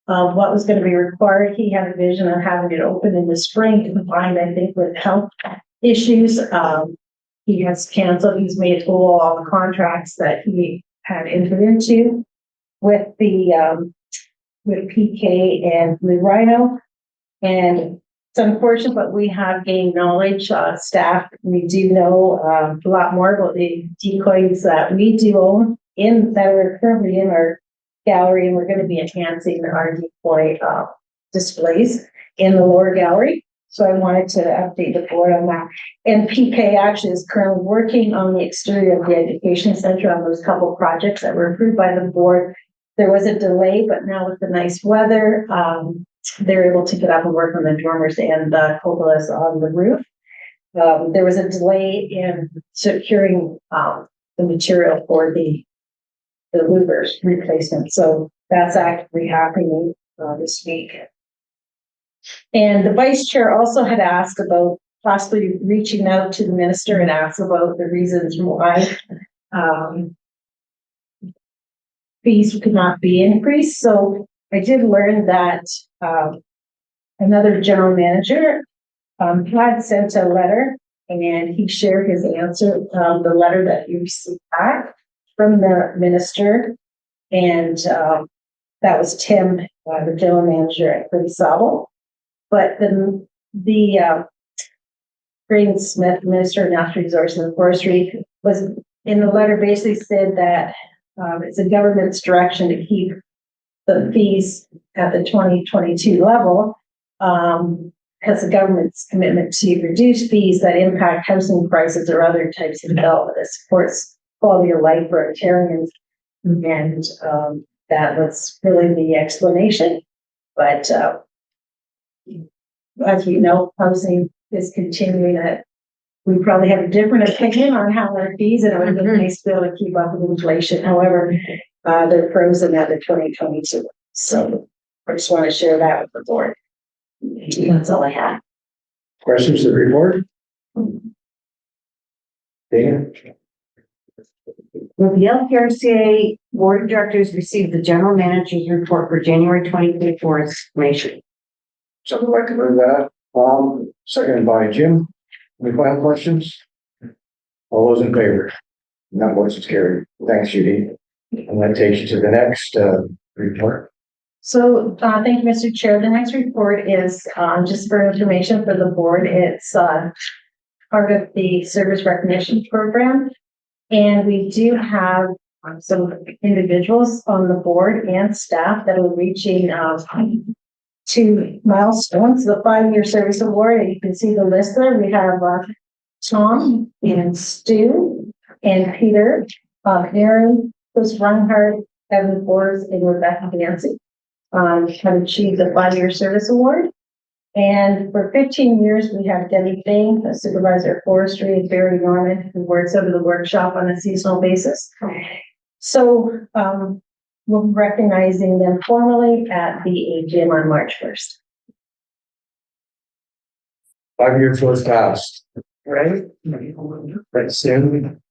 what was going to be required, he had a vision of having it open in the spring, combined, I think, with health issues. he has canceled, he's made whole all the contracts that he had entered into with with PK and Blue Rhino. And it's unfortunate, but we have gained knowledge, staff, we do know a lot more about the decoys that we do own that are currently in our gallery, and we're going to be enhancing our decoy displays in the lower gallery. So I wanted to update the board on that. And PK actually is currently working on the exterior of the education center on those couple projects that were approved by the board. There was a delay, but now with the nice weather, they're able to get up and work on the dormers and the cupolas on the roof. There was a delay in securing the material for the louvers replacement. So that's actively happening this week. And the vice chair also had asked about possibly reaching out to the minister and asked about the reasons why fees could not be increased. So I did learn that another general manager had sent a letter, and he shared his answer, the letter that he received back from the minister, and that was Tim, the general manager at Pretty Sabo. But the Braden Smith, Minister of Natural Resources and Forestry, was in the letter basically said that it's the government's direction to keep the fees at the 2022 level, because the government's commitment to reduce fees that impact housing prices or other types of development that supports quality of life for Ontarians. And that was really the explanation. But as we know, housing is continuing. We probably have a different opinion on how our fees, and it would have been nice to be able to keep up with inflation. However, they're frozen at the 2022. So I just want to share that with the board. That's all I have. Questions to the report? Dana? Will the LPRCA Board of Directors receive the General Manager's report for January 2024 information? Someone recommend that. Seconded by Jim. Any final questions? All those in favor? None votes is carried. Thanks, Judy. And that takes you to the next report. So thank you, Mr. Chair. The next report is just for information for the board. It's part of the service recognition program. And we do have some individuals on the board and staff that are reaching 2 milestones, the 5-year service award. And you can see the list there. We have Tom and Stu and Peter, Aaron, Chris Reinhardt, Evan Forbes, and Rebecca Dancy have achieved the 5-year service award. And for 15 years, we have Debbie Bain, a supervisor of forestry, and Barry Norman, who works over the workshop on a seasonal basis. So we'll be recognizing them formally at the AGM on March 1st. 5 years was passed. Right? That's soon.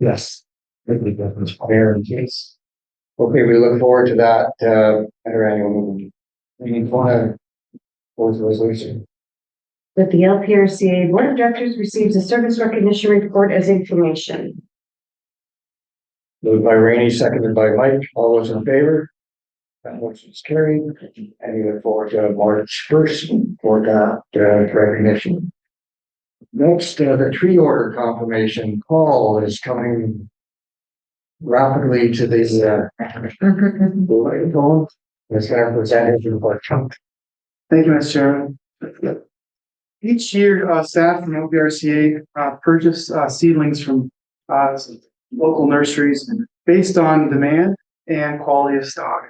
Yes. Fair and case. Okay, we look forward to that at our annual meeting. You want to close the resolution? That the LPRCA Board of Directors receives a service recognition report as information. Moved by Rainey, seconded by Mike. All those in favor? That motion is carried. And we look forward to March 1st for that recognition. Next, the tree order confirmation call is coming rapidly to the phone. It's going to present his report. Thank you, Mr. Chairman. Each year, staff from LPRCA purchase seedlings from local nurseries based on demand and quality of stock.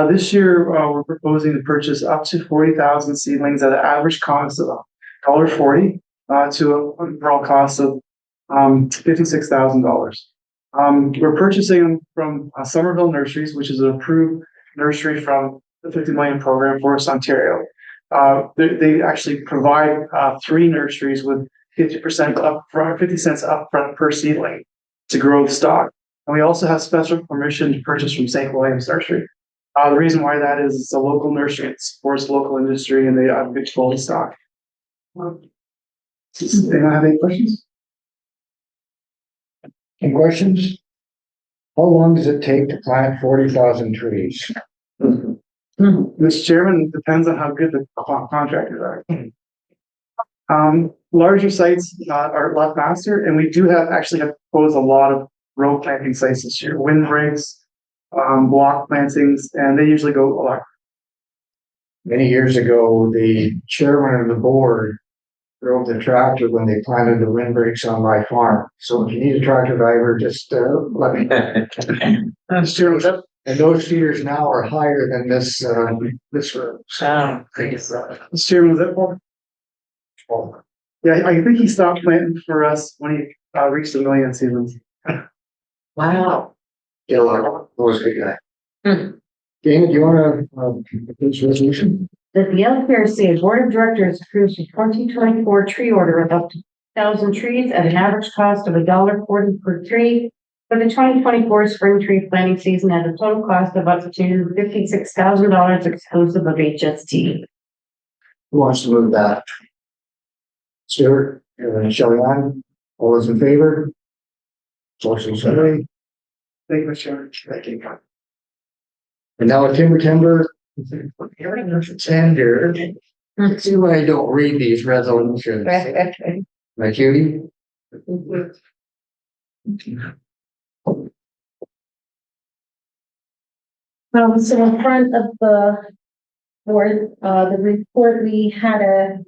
This year, we're proposing to purchase up to 40,000 seedlings at an average cost of $1.40 to an overall cost of $56,000. We're purchasing them from Somerville Nurseries, which is an approved nursery from the 50 million program, Forest Ontario. They actually provide 3 nurseries with 50% upfront, 50 cents upfront per seedling to grow the stock. And we also have special permission to purchase from St. William's Nursery. The reason why that is it's a local nursery, it supports local industry, and they have good quality stock. Anyone have any questions? Any questions? How long does it take to plant 40,000 trees? Mr. Chairman, it depends on how good the contractors are. Larger sites are a lot faster, and we do actually have proposed a lot of row planting sites this year, windbreaks, block plantings, and they usually go a lot. Many years ago, the chairman of the board drove the tractor when they planted the windbreaks on my farm. So if you need a tractor driver, just let me know. Mr. Chairman, And those cedars now are higher than this road. Mr. Chairman, was that for? Yeah, I think he stopped planting for us when he reached 1 million seasons. Wow. Get a lot of those good guy. Dana, do you want to, this resolution? That the LPRCA Board of Directors approves the 2024 tree order of up to 1,000 trees at an average cost of $1.40 per tree for the 2024 spring tree planting season at a total cost of up to $56,000 exclusive of HST. Who wants to move that? Stuart, and Shelley Ann, all those in favor? Motion carried. Thank you, Mr. Chairman. Thank you. And now a timber tender. Tender. See why I don't read these resolutions. My Judy? So in front of the board, the report, we had a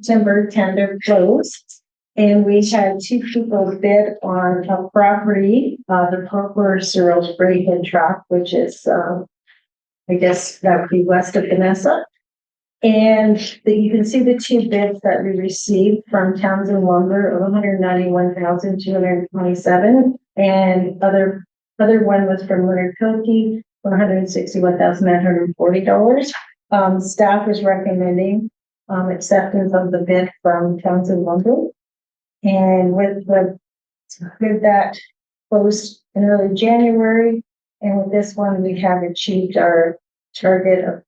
timber tender closed. And we had 2 people bid on a property, the Purple Searles Braehead Tract, which is, I guess that would be west of Vanessa. And you can see the 2 bids that we received from Townsend Lumber of $191,227. And other one was from Leonard Pilkey for $161,940. Staff is recommending acceptance of the bid from Townsend Lumber. And with that closed in early January, and with this one, we have achieved our target of,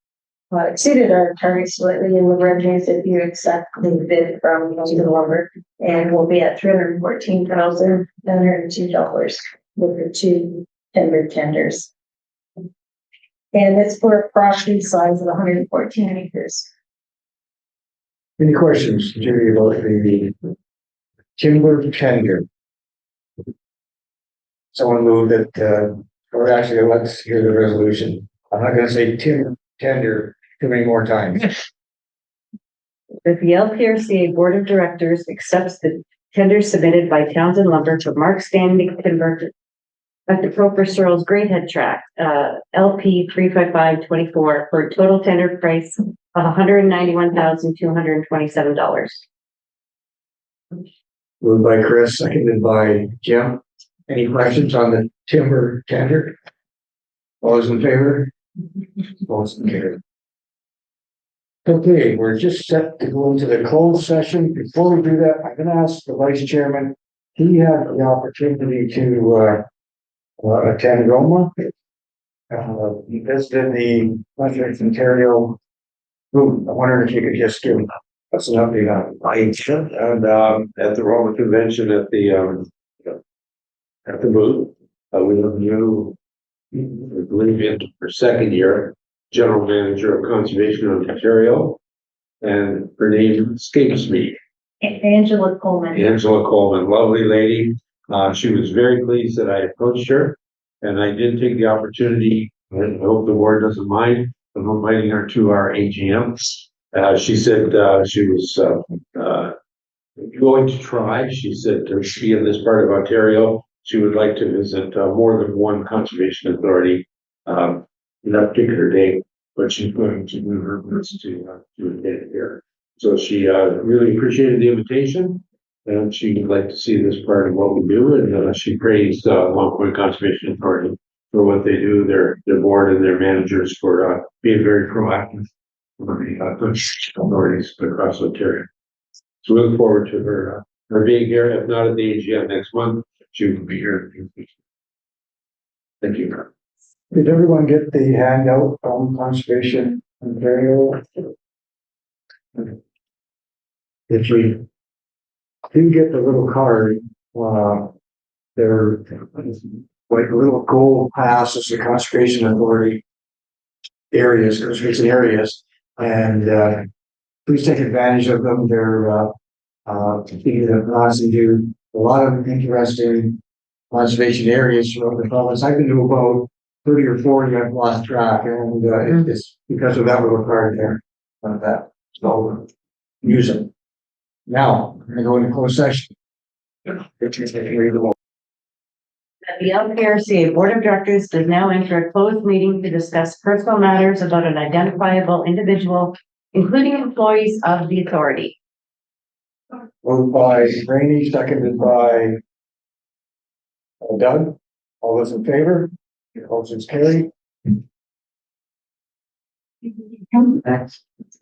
exceeded our target slightly in the revenues if you accept the bid from Townsend Lumber, and we'll be at $314,902 with the 2 timber tenders. And it's for a property size of 114 acres. Any questions, Judy, about the timber tender? Someone moved it, or actually, let's hear the resolution. I'm not gonna say timber tender too many more times. That the LPRCA Board of Directors accepts the tender submitted by Townsend Lumber to Mark Stanley Timber at the Proper Searles Greathead Tract, LP 35524 for a total tender price of $191,227. Moved by Chris, seconded by Jim. Any questions on the timber tender? All those in favor? Motion carried. Okay, we're just set to go into the closed session. Before we do that, I'm gonna ask the vice chairman. He had the opportunity to attend Roma. He visited the Western Ontario. Ooh, I wondered if you could just give us an update on it. And at the Roma Convention at the booth, we have a new, I believe in her second year, general manager of conservation of Ontario, and her name escapes me. Angela Coleman. Angela Coleman, lovely lady. She was very pleased that I approached her, and I did take the opportunity, and I hope the board doesn't mind, of inviting her to our AGM. She said she was going to try. She said to be in this part of Ontario, she would like to visit more than one conservation authority in that particular day, but she's going to move her best to attend here. So she really appreciated the invitation, and she would like to see this part of what we do. And she praised Long Point Conservation Authority for what they do, their board and their managers for being very proactive for the authorities across Ontario. So we look forward to her being here. If not at the AGM next month, she will be here. Thank you. Did everyone get the handout from Conservation Ontario? Did we do get the little card, they're like a little gold pass as the conservation authority areas, conservation areas, and, please take advantage of them. They're, people that allows them to do a lot of interesting conservation areas throughout the province. I've been to about 30 or 40, I've lost track, and, it's because of that little card there, that, so use them. Now, we're gonna go into closed session. The LPRCA Board of Directors does now enter a closed meeting to discuss personal matters about an identifiable individual, including employees of the authority. Moved by Rainey, seconded by Doug. All those in favor? Motion's carried.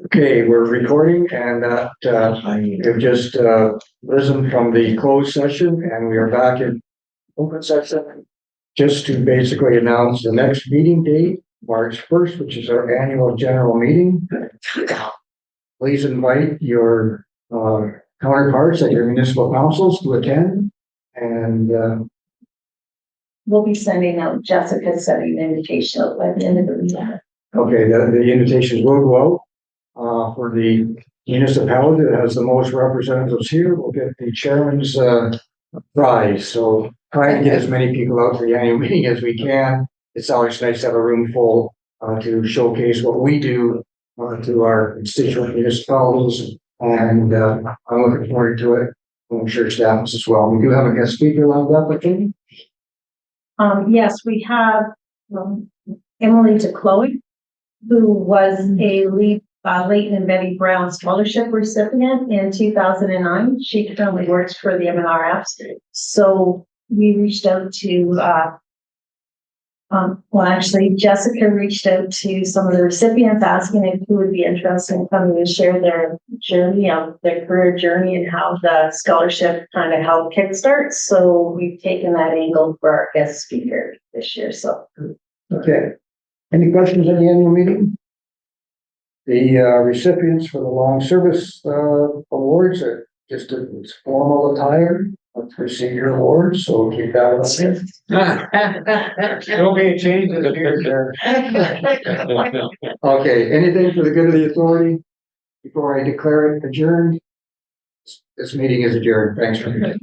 Okay, we're recording and we've just risen from the closed session and we are back in open session. Just to basically announce the next meeting date, March 1st, which is our annual general meeting. Please invite your counterparts at your municipal councils to attend. And We'll be sending out, Jessica's sending an invitation out by the end of the week. okay, the invitations will go out for the municipality that has the most representatives here. We'll get the chairman's prize. So try to get as many people out to the annual meeting as we can. It's always nice to have a room full to showcase what we do to our constituent municipalities. And I'm looking forward to it. I'm sure staff is as well. We do have a guest speaker lined up, I think. Yes, we have Emily DeCloe, who was a Leighton and Betty Brown scholarship recipient in 2009. She currently works for the MNRFs. So we reached out to, well, actually, Jessica reached out to some of the recipients asking if who would be interested in coming and share their journey, their career journey and how the scholarship kind of helped kickstart. So we've taken that angle for our guest speaker this year. So. Okay. Any questions at the annual meeting? The recipients for the long service awards are just a formal attire. Let's receive your awards, so keep that up there. Don't be a change in the future. Okay, anything for the good of the authority before I declare it adjourned? This meeting is adjourned. Thanks for your.